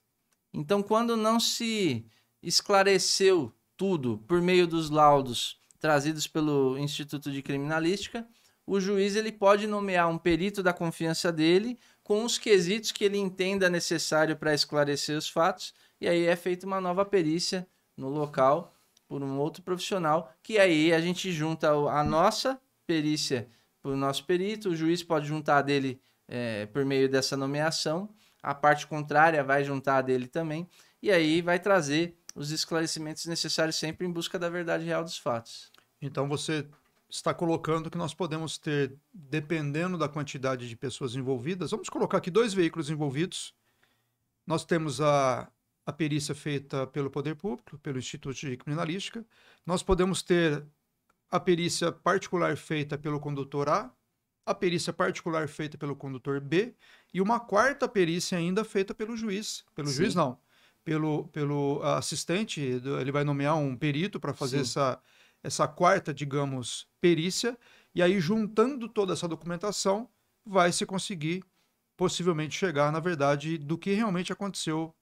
Então, quando não se esclareceu tudo por meio dos laudos trazidos pelo Instituto de Criminalística, o juiz ele pode nomear um perito da confiança dele com os quesitos que ele entenda necessário para esclarecer os fatos, e aí é feita uma nova perícia no local por um outro profissional, que aí a gente junta a nossa perícia para o nosso perito, o juiz pode juntar a dele por meio dessa nomeação, a parte contrária vai juntar a dele também, e aí vai trazer os esclarecimentos necessários sempre em busca da verdade real dos fatos. Então você está colocando que nós podemos ter, dependendo da quantidade de pessoas envolvidas, vamos colocar aqui 2 veículos envolvidos, nós temos a perícia feita pelo Poder Público, pelo Instituto de Criminalística, nós podemos ter a perícia particular feita pelo condutor A perícia particular feita pelo condutor B e uma quarta perícia ainda feita pelo juiz. Pelo juiz não, pelo assistente, ele vai nomear um perito para fazer essa quarta, digamos, perícia, e aí juntando toda essa documentação, vai se conseguir possivelmente chegar na verdade do que realmente aconteceu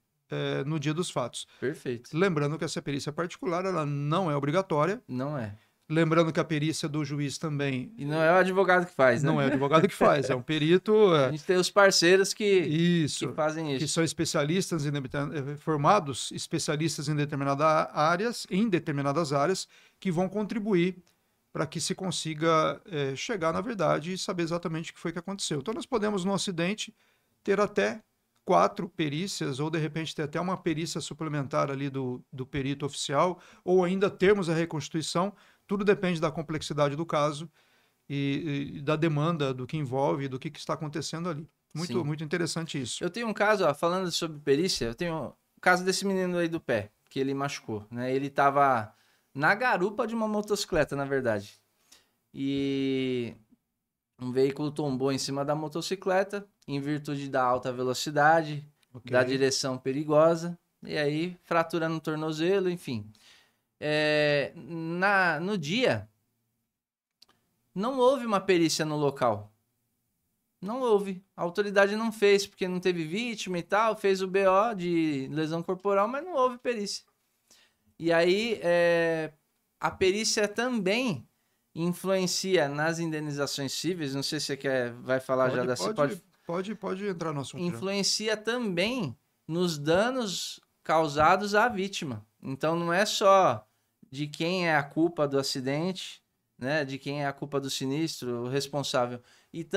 no dia dos fatos. Perfeito. Lembrando que essa perícia particular ela não é obrigatória. Não é. Lembrando que a perícia do juiz também... E não é o advogado que faz, né? Não é o advogado que faz, é um perito... A gente tem os parceiros que fazem isso. Que são especialistas, formados especialistas em determinadas áreas, que vão contribuir para que se consiga chegar na verdade e saber exatamente o que foi que aconteceu. Então nós podemos, no acidente, ter até 4 perícias, ou de repente ter até uma perícia suplementar ali do perito oficial, ou ainda termos a reconstituição. Tudo depende da complexidade do caso e da demanda do que envolve, do que está acontecendo ali. Muito interessante isso. Eu tenho um caso, falando sobre perícia, eu tenho o caso desse menino aí do pé, que ele machucou, né? Ele estava na garupa de uma motocicleta, na verdade. E um veículo tombou em cima da motocicleta, em virtude da alta velocidade, da direção perigosa, e aí fratura no tornozelo, enfim. No dia, não houve uma perícia no local. Não houve. A autoridade não fez, porque não teve vítima e tal, fez o BO de lesão corporal, mas não houve perícia. E aí, a perícia também influencia nas indenizações cíveis. Não sei se você vai falar já da... Pode entrar no assunto. Influencia também nos danos causados à vítima. Então não é só de quem é a culpa do acidente, né? De quem é a culpa do sinistro, o responsável. E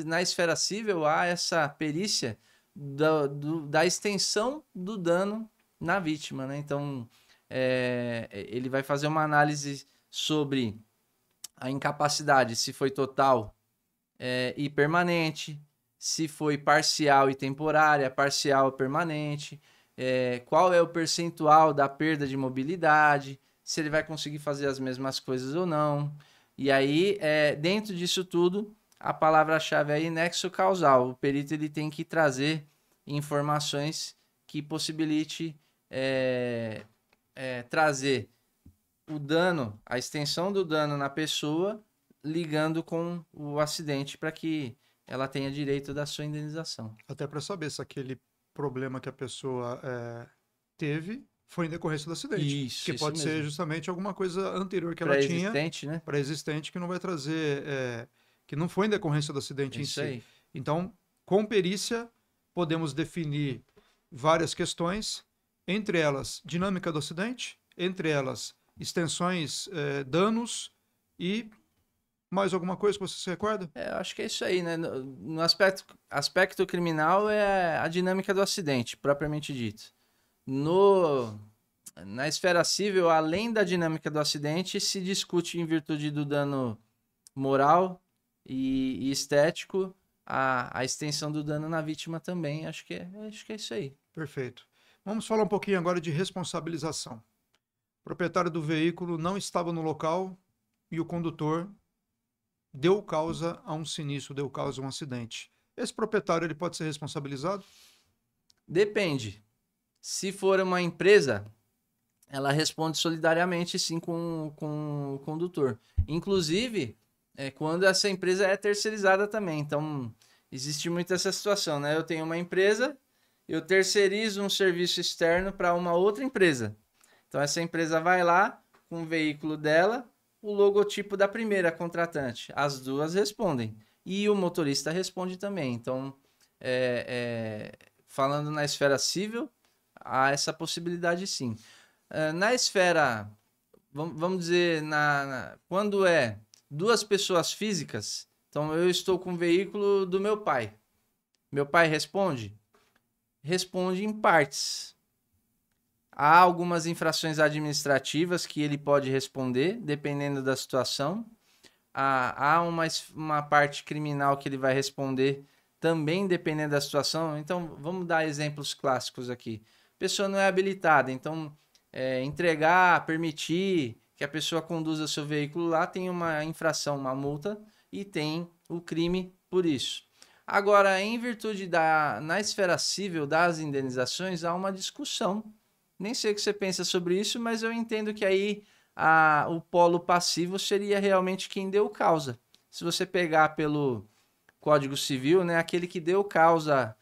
na esfera civil há essa perícia da extensão do dano na vítima, né? Então ele vai fazer uma análise sobre a incapacidade, se foi total e permanente, se foi parcial e temporária, parcial e permanente, qual é o percentual da perda de mobilidade, se ele vai conseguir fazer as mesmas coisas ou não. E aí, dentro disso tudo, a palavra-chave aí é nexo causal. O perito ele tem que trazer informações que possibilite trazer o dano, a extensão do dano na pessoa, ligando com o acidente para que ela tenha direito da sua indenização. Até para saber se aquele problema que a pessoa teve foi em decorrência do acidente. Isso, que isso pode mesmo. ser justamente alguma coisa anterior que ela tinha. Pré-existente, né? Pré-existente, que não vai trazer... que não foi em decorrência do acidente Isso em si. aí. Então, com perícia, podemos definir várias questões, entre elas, dinâmica do acidente, entre elas, extensões, danos e mais alguma coisa que você se recorda? Eu acho que é isso aí, né? No aspecto criminal é a dinâmica do acidente, propriamente dito. Na esfera civil, além da dinâmica do acidente, se discute em virtude do dano moral e estético a extensão do dano na vítima também. Acho que é isso aí. Perfeito. Vamos falar um pouquinho agora de responsabilização. O proprietário do veículo não estava no local e o condutor deu causa a um sinistro, deu causa a um acidente. Esse proprietário ele pode ser responsabilizado? Depende. Se for uma empresa, ela responde solidariamente sim com o condutor. Inclusive, quando essa empresa é terceirizada também. Então, existe muito essa situação, né? Eu tenho uma empresa, eu terceirizo um serviço externo para uma outra empresa. Então, essa empresa vai lá com o veículo dela, o logotipo da primeira contratante. As duas respondem. E o motorista responde também. Então, falando na esfera civil, há essa possibilidade sim. Na esfera, vamos dizer, quando é duas pessoas físicas, então eu estou com o veículo do meu pai. Meu pai responde? Responde em partes. Há algumas infrações administrativas que ele pode responder, dependendo da situação. Há uma parte criminal que ele vai responder também, dependendo da situação. Então, vamos dar exemplos clássicos aqui. A pessoa não é habilitada, então entregar, permitir que a pessoa conduza seu veículo lá tem uma infração, uma multa e tem o crime por isso. Agora, em virtude na esfera civil das indenizações, há uma discussão. Nem sei o que você pensa sobre isso, mas eu entendo que aí o polo passivo seria realmente quem deu causa. Se você pegar pelo Código Civil, né, aquele que deu causa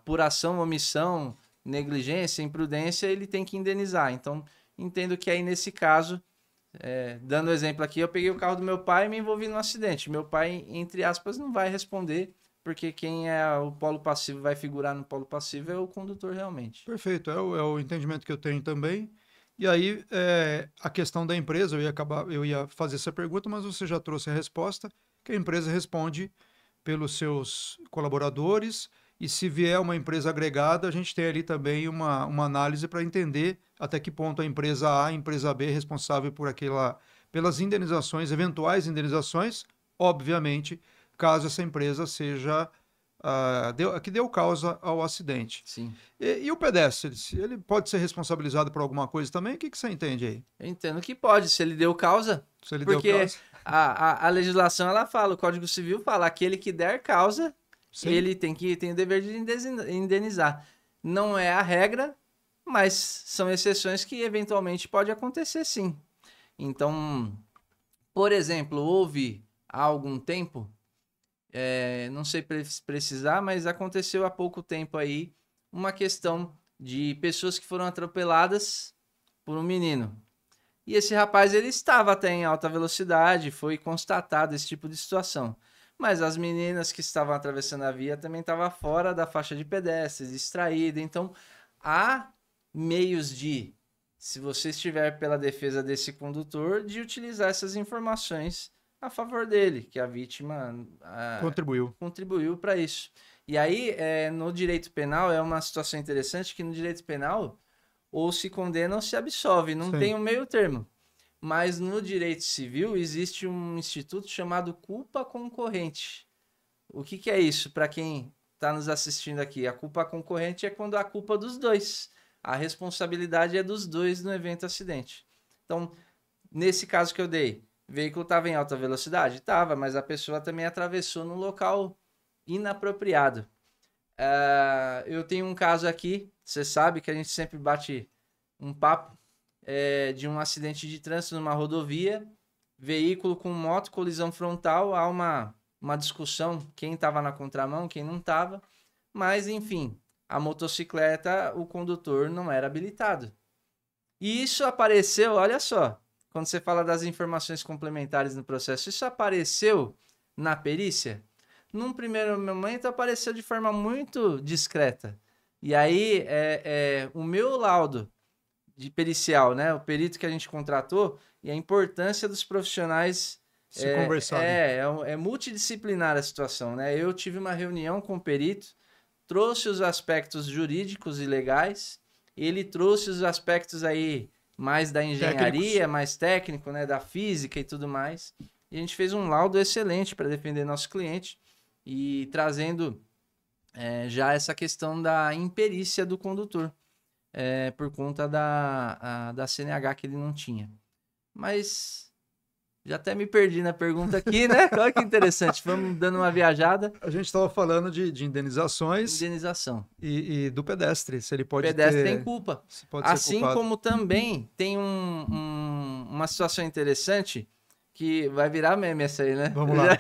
por ação, omissão, negligência, imprudência, ele tem que indenizar. Então, entendo que aí nesse caso, dando exemplo aqui, eu peguei o carro do meu pai e me envolvi num acidente. Meu pai, entre aspas, não vai responder, porque quem é o polo passivo, vai figurar no polo passivo, é o condutor realmente. Perfeito, é o entendimento que eu tenho também. E aí, a questão da empresa, eu ia fazer essa pergunta, mas você já trouxe a resposta, que a empresa responde pelos seus colaboradores, e se vier uma empresa agregada, a gente tem ali também uma análise para entender até que ponto a empresa A, a empresa B é responsável pelas indenizações, eventuais indenizações, obviamente, caso essa empresa seja que deu causa ao acidente. Sim. E o pedestre, ele pode ser responsabilizado por alguma coisa também? O que você entende aí? Eu entendo que pode, se ele deu causa. Se ele porque deu causa? A legislação, ela fala, o Código Civil fala, aquele que der causa, Sim. ele tem o dever de indenizar. Não é a regra, mas são exceções que eventualmente pode acontecer sim. Então, por exemplo, houve há algum tempo, não sei precisar, mas aconteceu há pouco tempo aí uma questão de pessoas que foram atropeladas por um menino. E esse rapaz, ele estava até em alta velocidade, foi constatado esse tipo de situação. mas as meninas que estavam atravessando a via também estavam fora da faixa de pedestres, distraída. Então, há meios de, se você estiver pela defesa desse condutor, de utilizar essas informações a favor dele, que a vítima contribuiu para isso. E aí, no direito penal, é uma situação interessante que no direito penal, ou se condena ou se absolve, não tem um meio termo. Mas no direito civil existe um instituto chamado culpa concorrente. O que é isso? Para quem está nos assistindo aqui, a culpa concorrente é quando a culpa dos dois. A responsabilidade é dos dois no evento acidente. Então, nesse caso que eu dei, o veículo estava em alta velocidade? Estava, mas a pessoa também atravessou num local inapropriado. Eu tenho um caso aqui, você sabe que a gente sempre bate um papo de um acidente de trânsito numa rodovia, veículo com moto, colisão frontal, há uma discussão, quem estava na contramão, quem não estava, mas enfim, a motocicleta, o condutor não era habilitado. E isso apareceu, olha só, quando você fala das informações complementares no processo, isso apareceu na perícia? Num primeiro momento apareceu de forma muito discreta. E aí, o meu laudo de pericial, né? O perito que a gente contratou, e a importância dos profissionais se conversarem. É multidisciplinar a situação, né? Eu tive uma reunião com o perito, trouxe os aspectos jurídicos e legais, ele trouxe os aspectos aí mais da engenharia, mais técnico, né? Da física e tudo mais. E a gente fez um laudo excelente para defender nosso cliente e trazendo já essa questão da imperícia do condutor. Por conta da CNH que ele não tinha. Mas já até me perdi na pergunta aqui, né? Olha que interessante, vamos dando uma viajada. A gente estava falando de indenizações. Indenização. E do pedestre, se ele pode pedestre tem culpa. Assim ser como também tem uma situação interessante que vai virar meme essa aí, né? Vamos lá.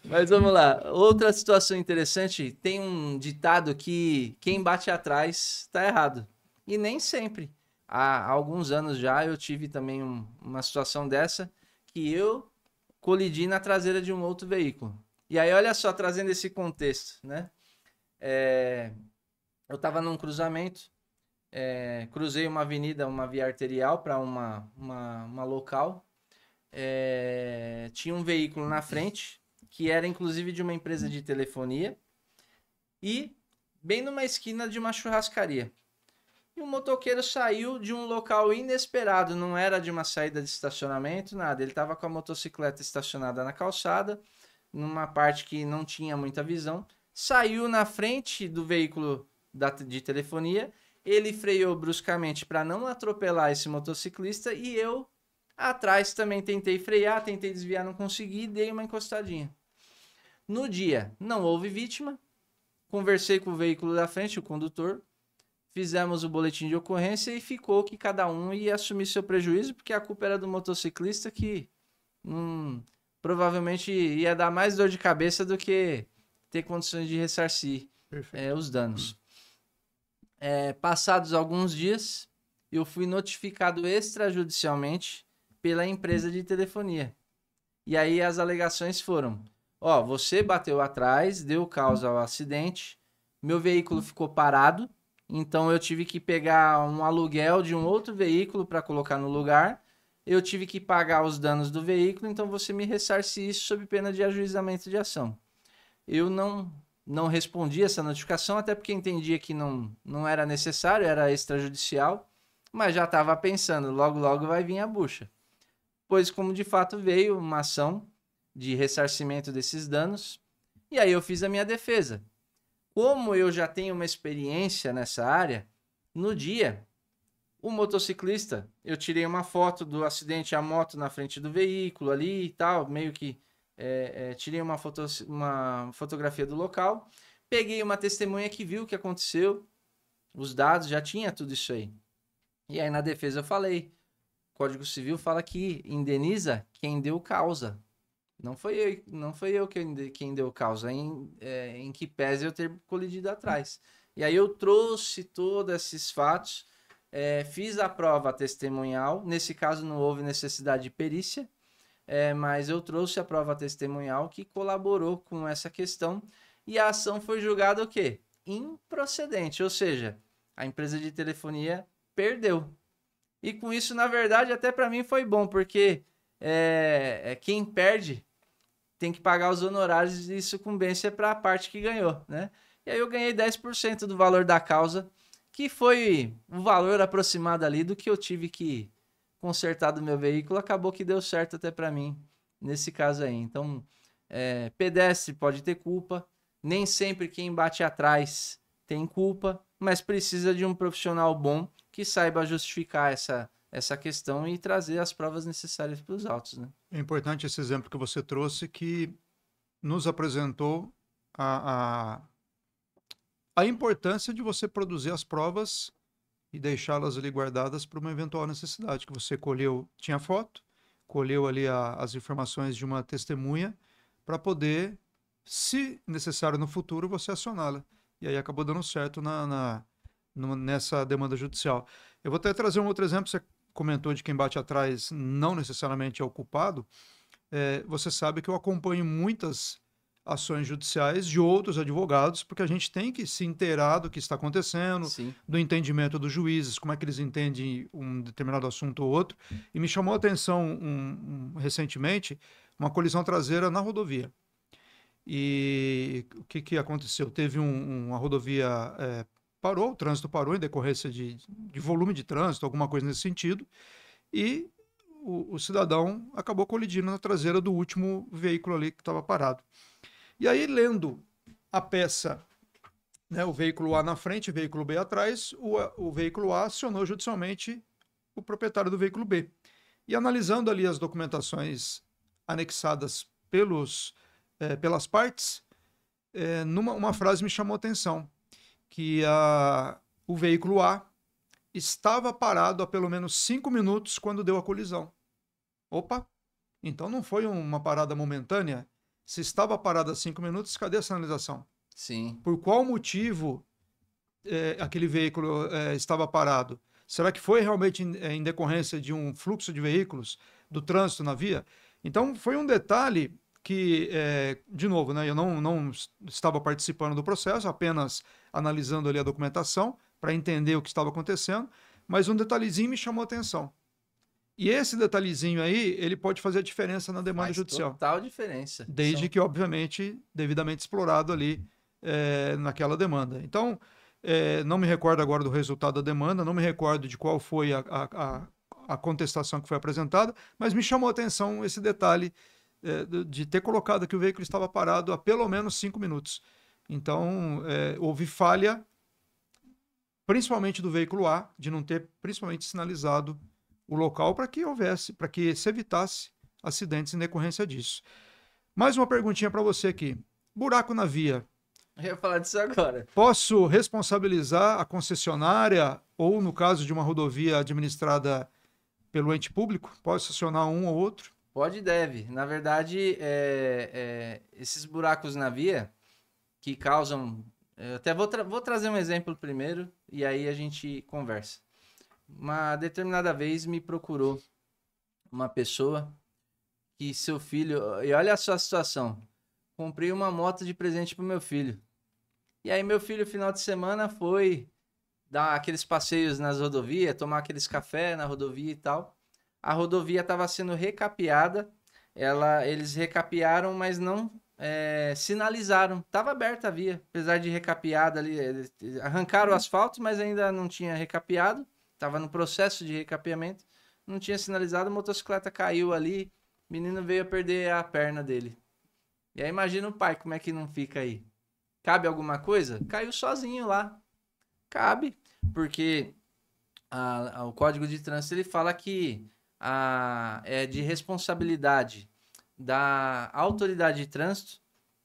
Mas vamos lá. Outra situação interessante, tem um ditado que quem bate atrás está errado. E nem sempre. Há alguns anos já eu tive também uma situação dessa que eu colidi na traseira de um outro veículo. E aí, olha só, trazendo esse contexto, né? Eu estava num cruzamento, cruzei uma avenida, uma via arterial para uma local. Tinha um veículo na frente, que era inclusive de uma empresa de telefonia, e bem numa esquina de uma churrascaria. E o motoqueiro saiu de um local inesperado, não era de uma saída de estacionamento, nada. Ele estava com a motocicleta estacionada na calçada, numa parte que não tinha muita visão, saiu na frente do veículo de telefonia, ele freou bruscamente para não atropelar esse motociclista e eu atrás também tentei frear, tentei desviar, não consegui, dei uma encostadinha. No dia, não houve vítima, conversei com o veículo da frente, o condutor, fizemos o boletim de ocorrência e ficou que cada um ia assumir seu prejuízo, porque a culpa era do motociclista que provavelmente ia dar mais dor de cabeça do que ter condições de ressarcir os danos. Passados alguns dias, eu fui notificado extrajudicialmente pela empresa de telefonia. E aí as alegações foram: você bateu atrás, deu causa ao acidente, meu veículo ficou parado, então eu tive que pegar um aluguel de um outro veículo para colocar no lugar, eu tive que pagar os danos do veículo, então você me ressarce isso sob pena de ajuizamento de ação. Eu não respondi essa notificação, até porque entendia que não era necessário, era extrajudicial, mas já estava pensando, logo vai vir a bucha. Pois como de fato veio uma ação de ressarcimento desses danos, e aí eu fiz a minha defesa. Como eu já tenho uma experiência nessa área, no dia, o motociclista, eu tirei uma foto do acidente, a moto na frente do veículo ali e tal, meio que tirei uma fotografia do local, peguei uma testemunha que viu o que aconteceu, os dados, já tinha tudo isso aí. E aí na defesa eu falei, o Código Civil fala que indeniza quem deu causa. Não foi eu quem deu causa, em que pese eu ter colidido atrás. E aí eu trouxe todos esses fatos, fiz a prova testemunhal, nesse caso não houve necessidade de perícia, mas eu trouxe a prova testemunhal que colaborou com essa questão e a ação foi julgada o quê? Improcedente, ou seja, a empresa de telefonia perdeu. E com isso, na verdade, até para mim foi bom, porque quem perde tem que pagar os honorários de sucumbência para a parte que ganhou, né? E aí eu ganhei 10% do valor da causa, que foi o valor aproximado ali do que eu tive que consertar do meu veículo. Acabou que deu certo até para mim, nesse caso aí. Então, pedestre pode ter culpa, nem sempre quem bate atrás tem culpa, mas precisa de um profissional bom que saiba justificar essa questão e trazer as provas necessárias para os autos, né? É importante esse exemplo que você trouxe, que nos apresentou a importância de você produzir as provas e deixá-las ali guardadas para uma eventual necessidade, que você colheu, tinha foto, colheu ali as informações de uma testemunha para poder, se necessário no futuro, você acioná-la. E aí acabou dando certo nessa demanda judicial. Eu vou até trazer um outro exemplo. Você comentou de quem bate atrás não necessariamente é o culpado. Você sabe que eu acompanho muitas ações judiciais de outros advogados, porque a gente tem que se inteirar do que está acontecendo, Sim. do entendimento dos juízes, como é que eles entendem um determinado assunto ou outro. E me chamou a atenção recentemente uma colisão traseira na rodovia. E o que aconteceu? Teve uma rodovia, parou, o trânsito parou em decorrência de volume de trânsito, alguma coisa nesse sentido, e o cidadão acabou colidindo na traseira do último veículo ali que estava parado. E aí, lendo a peça, né, o veículo A na frente, o veículo B atrás, o veículo A acionou judicialmente o proprietário do veículo B. E analisando ali as documentações anexadas pelas partes, uma frase me chamou a atenção, que o veículo A estava parado há pelo menos 5 minutos quando deu a colisão. Opa, então não foi uma parada momentânea? Se estava parado há 5 minutos, cadê a sinalização? Sim. Por qual motivo aquele veículo estava parado? Será que foi realmente em decorrência de um fluxo de veículos, do trânsito na via? Então, foi um detalhe que, de novo, né, eu não estava participando do processo, apenas analisando ali a documentação para entender o que estava acontecendo, mas um detalhezinho me chamou a atenção. E esse detalhezinho aí, ele pode fazer a diferença na demanda judicial. Total diferença. Desde que, obviamente, devidamente explorado ali naquela demanda. Então, não me recordo agora do resultado da demanda, não me recordo de qual foi a contestação que foi apresentada, mas me chamou a atenção esse detalhe de ter colocado que o veículo estava parado há pelo menos 5 minutos. Então, houve falha, principalmente do veículo A, de não ter principalmente sinalizado o local para que se evitasse acidentes em decorrência disso. Mais uma perguntinha para você aqui. Buraco na via. Eu ia falar disso agora. Posso responsabilizar a concessionária ou, no caso de uma rodovia administrada pelo ente público? Posso acionar um ou outro? Pode e deve. Na verdade, esses buracos na via que causam... Eu até vou trazer um exemplo primeiro e aí a gente conversa. Uma determinada vez me procurou uma pessoa que seu filho... E olha só a situação. Comprei uma moto de presente pro meu filho. E aí meu filho, final de semana, foi dar aqueles passeios nas rodovias, tomar aqueles cafés na rodovia e tal. A rodovia estava sendo recapeada. Eles recapearam, mas não sinalizaram. Estava aberta a via, apesar de recapeada ali. Arrancaram o asfalto, mas ainda não tinha recapeado. Estava no processo de recapeamento. Não tinha sinalizado, a motocicleta caiu ali. O menino veio a perder a perna dele. E aí imagina o pai, como é que não fica aí? Cabe alguma coisa? Caiu sozinho lá. Cabe, porque o Código de Trânsito ele fala que é de responsabilidade da autoridade de trânsito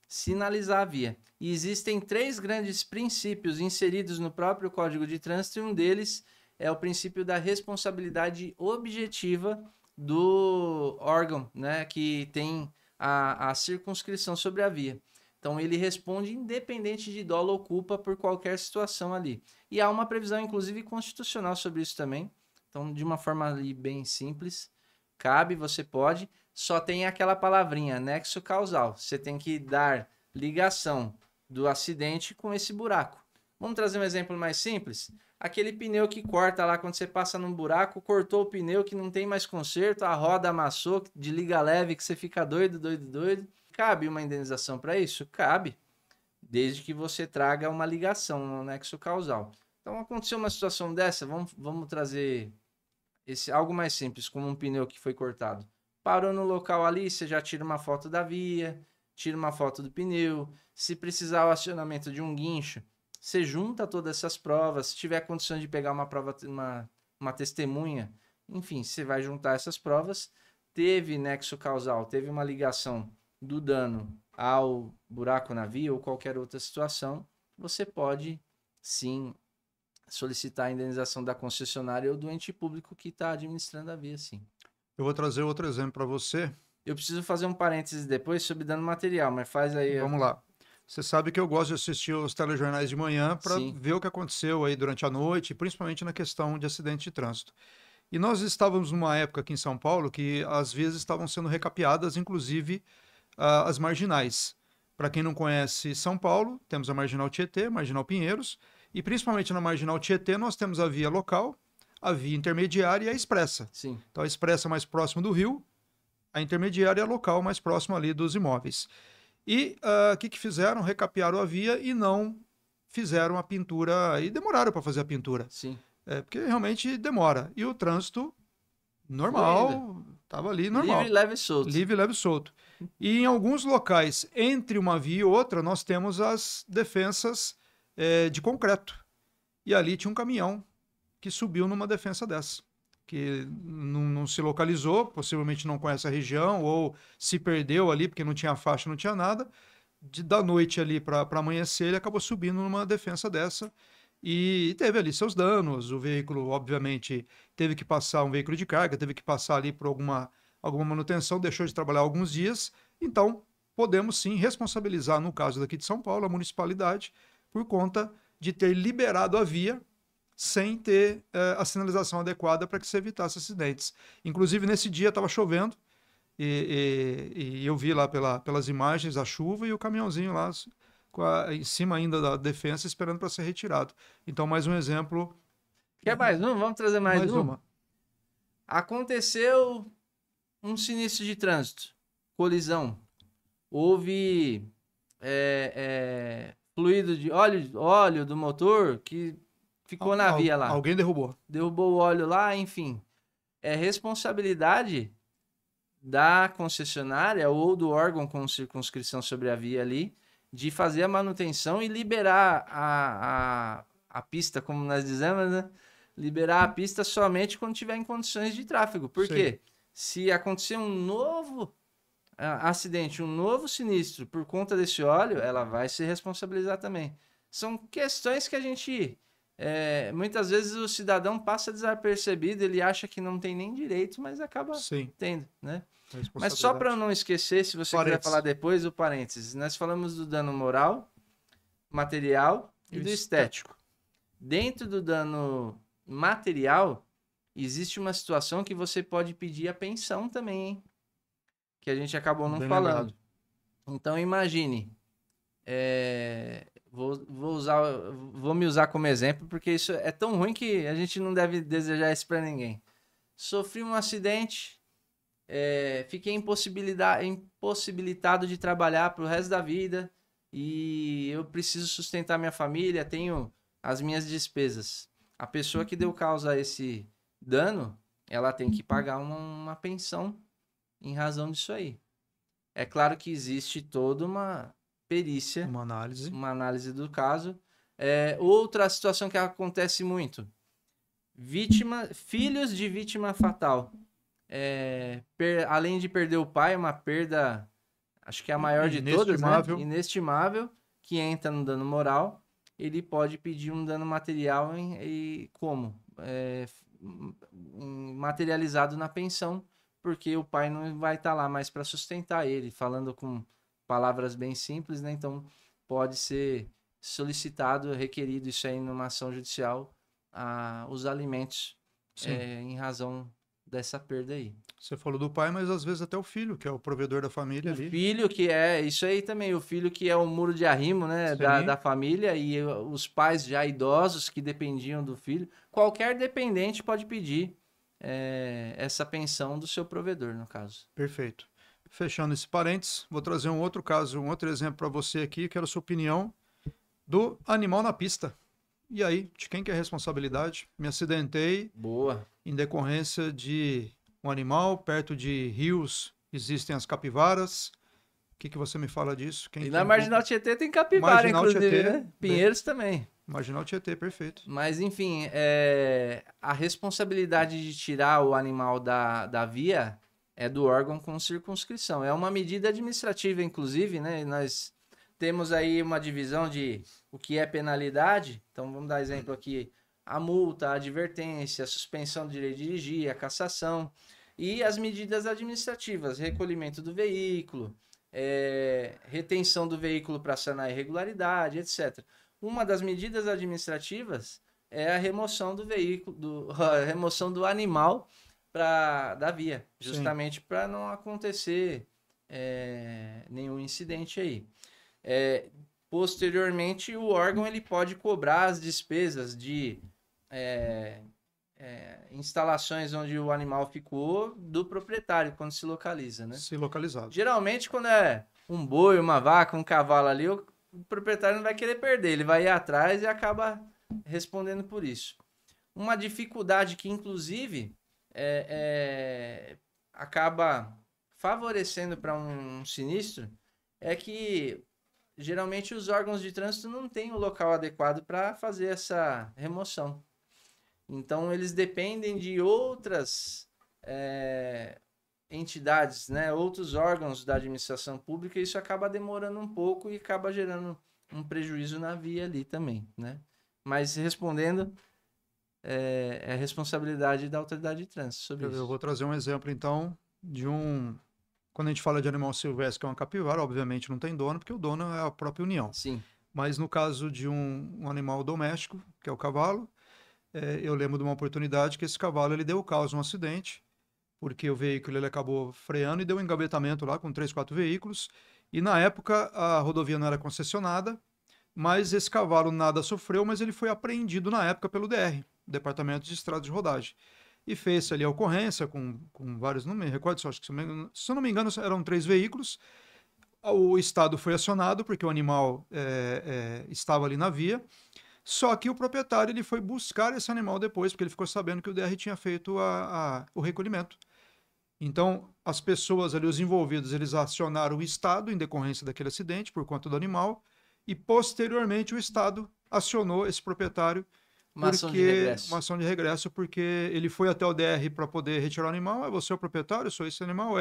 sinalizar a via. E existem 3 grandes princípios inseridos no próprio Código de Trânsito e um deles é o princípio da responsabilidade objetiva do órgão, né, que tem a circunscrição sobre a via. Então, ele responde independente de dolo ou culpa por qualquer situação ali. E há uma previsão, inclusive, constitucional sobre isso também. Então, de uma forma ali bem simples, Cabe, você pode, só tem aquela palavrinha, nexo causal. Você tem que dar ligação do acidente com esse buraco. Vamos trazer um exemplo mais simples? Aquele pneu que corta lá quando você passa num buraco, cortou o pneu que não tem mais conserto, a roda amassou de liga leve que você fica doido, doido, doido. Cabe uma indenização para isso? Cabe, desde que você traga uma ligação no nexo causal. Então aconteceu uma situação dessa, vamos trazer algo mais simples, como um pneu que foi cortado. Parou no local ali, você já tira uma foto da via, tira uma foto do pneu. Se precisar o acionamento de um guincho, você junta todas essas provas. Se tiver condições de pegar uma prova, uma testemunha, enfim, você vai juntar essas provas. Teve nexo causal, teve uma ligação do dano ao buraco na via ou qualquer outra situação, você pode sim solicitar a indenização da concessionária ou do ente público que está administrando a via, sim. Eu vou trazer outro exemplo para você. Eu preciso fazer um parênteses depois sobre dano material, mas faz aí. Vamos lá. Você sabe que eu gosto de assistir os telejornais de manhã para ver o que aconteceu aí durante a noite, principalmente na questão de acidente de trânsito. E nós estávamos numa época aqui em São Paulo que às vezes estavam sendo recapeadas, inclusive as marginais. Para quem não conhece São Paulo, temos a Marginal Tietê, Marginal Pinheiros, e principalmente na Marginal Tietê nós temos a via local, a via intermediária e a expressa. Sim. Então a expressa mais próxima do rio, a intermediária é a local mais próximo ali dos imóveis. E o que fizeram? Recapearam a via e não fizeram a pintura, e demoraram para fazer a pintura. Sim. Porque realmente demora. E o trânsito normal, estava ali normal. Livre, leve e solto. Livre, leve e solto. E em alguns locais, entre uma via e outra, nós temos as defensas de concreto. E ali tinha um caminhão que subiu numa defensa dessa, que não se localizou, possivelmente não conhece a região, ou se perdeu ali porque não tinha faixa, não tinha nada. Da noite ali para amanhecer, ele acabou subindo numa defensa dessa e teve ali seus danos. O veículo, obviamente, teve que passar, um veículo de carga, teve que passar ali por alguma manutenção, deixou de trabalhar alguns dias. Então, podemos sim responsabilizar, no caso daqui de São Paulo, a municipalidade, por conta de ter liberado a via sem ter a sinalização adequada para que se evitasse acidentes. Inclusive, nesse dia estava chovendo e eu vi lá pelas imagens a chuva e o caminhãozinho lá em cima ainda da defensa esperando para ser retirado. Então, mais um exemplo. Quer mais um? Vamos trazer mais uma. Aconteceu um sinistro de trânsito, colisão. Houve fluido de óleo do motor que ficou na via lá. Alguém derrubou. Derrubou o óleo lá, enfim. É responsabilidade da concessionária ou do órgão com circunscrição sobre a via ali de fazer a manutenção e liberar a pista, como nós dizemos, né? Liberar a pista somente quando tiver em condições de tráfego. Por quê? Se acontecer um novo acidente, um novo sinistro por conta desse óleo, ela vai se responsabilizar também. São questões que a gente... muitas vezes o cidadão passa desapercebido, ele acha que não tem nem direito, mas acaba tendo, né? Mas só para eu não esquecer, se você quiser falar depois, o parênteses. Nós falamos do dano moral, material e do estético. Dentro do dano material, existe uma situação que você pode pedir a pensão também, hein? Que a gente acabou não falando. Então imagine, vou me usar como exemplo, porque isso é tão ruim que a gente não deve desejar isso para ninguém. Sofri um acidente, fiquei impossibilitado de trabalhar para o resto da vida e eu preciso sustentar minha família, tenho as minhas despesas. A pessoa que deu causa a esse dano, ela tem que pagar uma pensão em razão disso aí. É claro que existe toda uma perícia, uma análise do caso. Outra situação que acontece muito, filhos de vítima fatal. Além de perder o pai, uma perda, acho que é a maior de todas, né? Inestimável, que entra no dano moral, ele pode pedir um dano material como? Materializado na pensão, porque o pai não vai estar lá mais para sustentar ele, falando com palavras bem simples, né? Então pode ser solicitado, requerido isso aí numa ação judicial, os alimentos em razão dessa perda aí. Você falou do pai, mas às vezes até o filho, que é o provedor da família O ali. filho que é, isso aí também, o filho que é o muro de arrimo, né, da Sim, família, e os pais já idosos que dependiam do filho. Qualquer dependente pode pedir essa pensão do seu provedor, no caso. perfeito. Fechando esse parênteses, vou trazer um outro caso, um outro exemplo para você aqui, quero a sua opinião do animal na pista. E aí, de quem que é a responsabilidade? Me acidentei Boa. em decorrência de um animal perto de rios, existem as capivaras. O que que você me fala disso? Quem E tem na Marginal culpa? Tietê tem capivara, Marginal inclusive, Tietê, né? Pinheiros também. Marginal Tietê, perfeito. Mas, enfim, a responsabilidade de tirar o animal da via é do órgão com circunscrição. É uma medida administrativa, inclusive, né? Nós temos aí uma divisão de o que é penalidade. Então, vamos dar exemplo aqui. A multa, a advertência, a suspensão do direito de dirigir, a cassação. E as medidas administrativas, recolhimento do veículo, retenção do veículo para sanar irregularidade, etc. Uma das medidas administrativas é a remoção do veículo, a remoção do animal da via, justamente para não acontecer nenhum incidente aí. Posteriormente, o órgão ele pode cobrar as despesas de instalações onde o animal ficou do proprietário quando se localiza, né? Se localizado. Geralmente, quando é um boi, uma vaca, um cavalo ali, o proprietário não vai querer perder, ele vai ir atrás e acaba respondendo por isso. Uma dificuldade que, inclusive, acaba favorecendo para um sinistro é que, geralmente, os órgãos de trânsito não têm o local adequado para fazer essa remoção. Então, eles dependem de outras entidades, né? Outros órgãos da administração pública, e isso acaba demorando um pouco e acaba gerando um prejuízo na via ali também, né? Mas respondendo, é responsabilidade da autoridade de trânsito sobre isso. Eu vou trazer um exemplo, então, de um... Quando a gente fala de animal silvestre, que é uma capivara, obviamente não tem dono, porque o dono é a própria União. Sim. Mas no caso de um animal doméstico, que é o cavalo, eu lembro de uma oportunidade que esse cavalo ele deu causa a um acidente, porque o veículo ele acabou freando e deu um engavetamento lá com 3, 4 veículos. E na época a rodovia não era concessionada, mas esse cavalo nada sofreu, mas ele foi apreendido na época pelo DR, Departamento de Estradas de Rodagem. E fez ali a ocorrência com vários, não me recordo, acho que se eu não me engano eram 3 veículos. O Estado foi acionado porque o animal estava ali na via. Só que o proprietário ele foi buscar esse animal depois, porque ele ficou sabendo que o DR tinha feito o recolhimento. Então, as pessoas ali, os envolvidos, eles acionaram o Estado em decorrência daquele acidente por conta do animal, e posteriormente o Estado acionou esse proprietário Uma ação de regresso. uma ação de regresso, porque ele foi até o DR para poder retirar o animal. Você é o proprietário? Sou esse animal?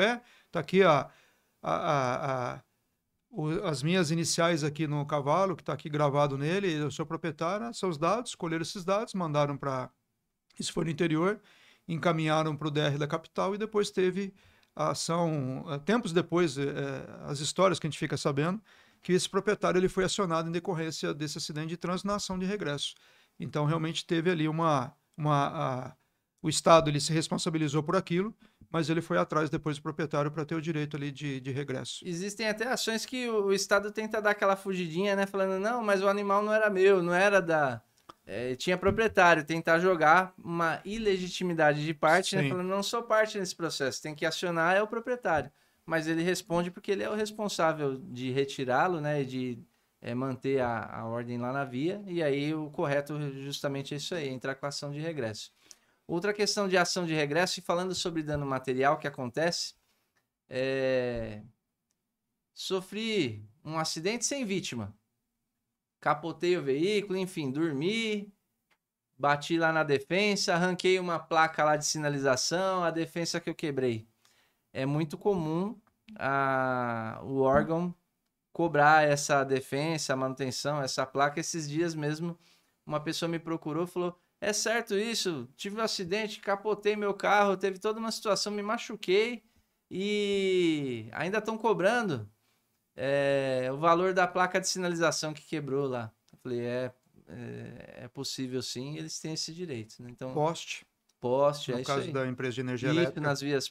Tá aqui as minhas iniciais aqui no cavalo, que está aqui gravado nele, eu sou proprietário, seus dados, colheram esses dados, mandaram para... Isso foi no interior, encaminharam para o DR da capital e depois teve a ação, tempos depois, as histórias que a gente fica sabendo, que esse proprietário ele foi acionado em decorrência desse acidente de trânsito na ação de regresso. Então, realmente teve ali o Estado ele se responsabilizou por aquilo, mas ele foi atrás depois do proprietário para ter o direito ali de regresso. Existem até ações que o Estado tenta dar aquela fugidinha, né? Falando, não, mas o animal não era meu, não era da... tinha proprietário, tentar jogar uma ilegitimidade de parte, né? Falando, não sou parte nesse processo, tem que acionar o proprietário. Mas ele responde porque ele é o responsável de retirá-lo, né? E de manter a ordem lá na via, e aí o correto justamente é isso aí, entrar com a ação de regresso. Outra questão de ação de regresso, e falando sobre dano material que acontece, sofri um acidente sem vítima. Capotei o veículo, enfim, dormi, bati lá na defensa, arranquei uma placa lá de sinalização, a defensa que eu quebrei. É muito comum o órgão cobrar essa defensa, a manutenção, essa placa. Esses dias mesmo, uma pessoa me procurou e falou, é certo isso, tive um acidente, capotei meu carro, teve toda uma situação, me machuquei e ainda estão cobrando o valor da placa de sinalização que quebrou lá. Eu falei, é possível sim, eles têm esse direito. Né? Então, Poste. Poste, é no isso caso aí. da empresa de energia Isso elétrica. nas vias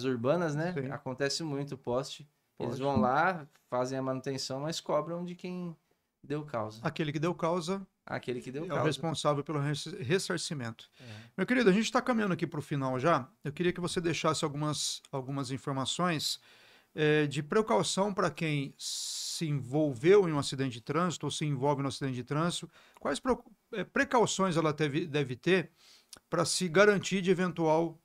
urbanas, né? Sim. Acontece muito poste. Eles Poste. vão lá, fazem a manutenção, mas cobram de quem deu causa. Aquele que deu causa Aquele que deu é o causa. responsável pelo ressarcimento. É. Meu querido, a gente está caminhando aqui para o final já. Eu queria que você deixasse algumas informações de precaução para quem se envolveu em um acidente de trânsito ou se envolve no acidente de trânsito. Quais precauções ela deve ter para se garantir de eventual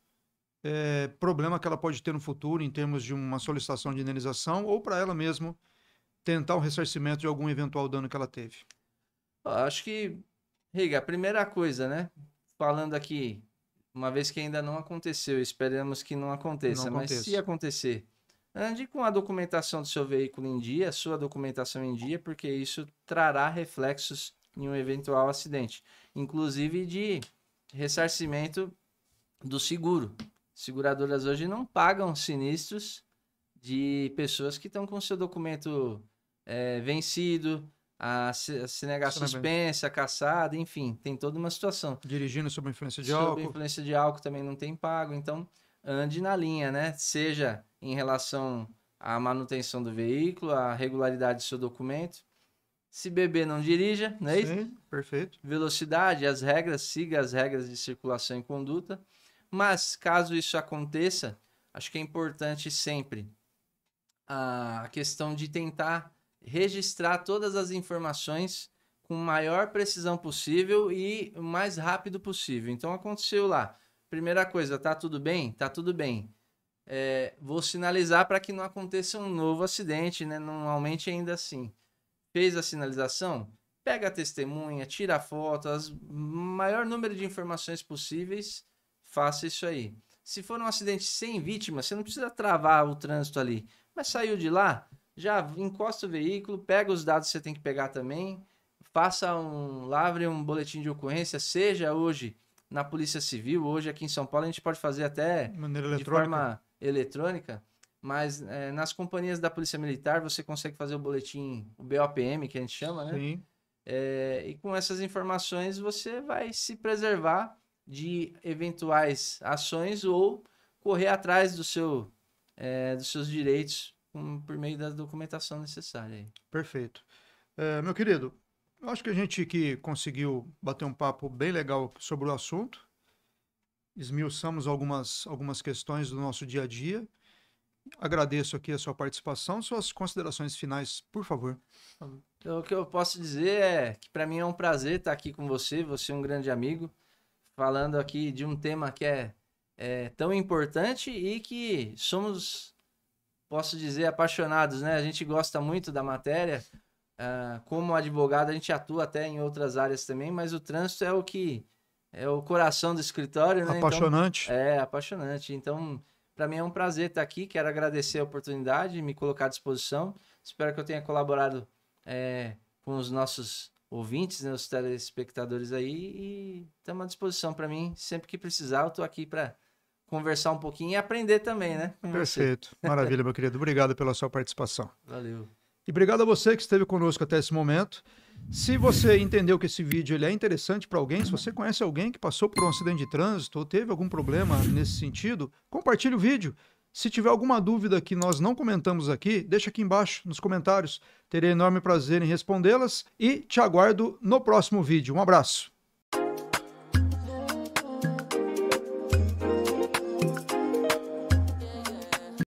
problema que ela pode ter no futuro em termos de uma solicitação de indenização ou para ela mesma tentar o ressarcimento de algum eventual dano que ela teve? Acho que, Riga, a primeira coisa, né? Falando aqui, uma vez que ainda não aconteceu, esperamos que não aconteça, Não mas se aconteça. acontecer, ande com a documentação do seu veículo em dia, sua documentação em dia, porque isso trará reflexos em um eventual acidente, inclusive de ressarcimento do seguro. Seguradoras hoje não pagam sinistros de pessoas que estão com seu documento vencido, a CNH suspensa, cassada, enfim, tem toda uma situação. Dirigindo sob influência de Sob álcool. influência de álcool também não tem pago, então ande na linha, né? Seja em relação à manutenção do veículo, à regularidade do seu documento. Se beber, não dirija, não é isso? Sim, perfeito. Velocidade, as regras, siga as regras de circulação e conduta. Mas caso isso aconteça, acho que é importante sempre a questão de tentar registrar todas as informações com a maior precisão possível e o mais rápido possível. Então aconteceu lá. Primeira coisa, tá tudo bem? Tá tudo bem. Vou sinalizar para que não aconteça um novo acidente, né? Normalmente ainda assim. Fez a sinalização? Pega a testemunha, tira a foto, o maior número de informações possíveis, faça isso aí. Se for um acidente sem vítima, você não precisa travar o trânsito ali. Mas saiu de lá, já encosta o veículo, pega os dados que você tem que pegar também, lavre um boletim de ocorrência, seja hoje na Polícia Civil, hoje aqui em São Paulo a gente pode fazer até de forma eletrônica, mas nas companhias da Polícia Militar você consegue fazer o boletim, o BOPM que a gente chama, né? Sim. E com essas informações você vai se preservar de eventuais ações ou correr atrás dos seus direitos por meio da documentação necessária. Aí. Perfeito. Meu querido, eu acho que a gente aqui conseguiu bater um papo bem legal sobre o assunto. Esmiuçamos algumas questões do nosso dia a dia. Agradeço aqui a sua participação. Suas considerações finais, por favor. Então, o que eu posso dizer é que para mim é um prazer estar aqui com você. Você é um grande amigo. Falando aqui de um tema que é tão importante e que somos, posso dizer, apaixonados, né? A gente gosta muito da matéria. Como advogado, a gente atua até em outras áreas também, mas o trânsito é o coração do escritório, né? Apaixonante. Então, apaixonante. Então, para mim é um prazer estar aqui. Quero agradecer a oportunidade, me colocar à disposição. Espero que eu tenha colaborado com os nossos ouvintes, né, os telespectadores aí, e estamos à disposição para mim. Sempre que precisar, eu estou aqui para conversar um pouquinho e aprender também, né? Perfeito. Maravilha, meu querido. Obrigado pela sua participação. Valeu. E obrigado a você que esteve conosco até esse momento. Se você entendeu que esse vídeo ele é interessante para alguém, se você conhece alguém que passou por um acidente de trânsito ou teve algum problema nesse sentido, compartilhe o vídeo. Se tiver alguma dúvida que nós não comentamos aqui, deixa aqui embaixo nos comentários. Terei enorme prazer em respondê-las e te aguardo no próximo vídeo. Um abraço.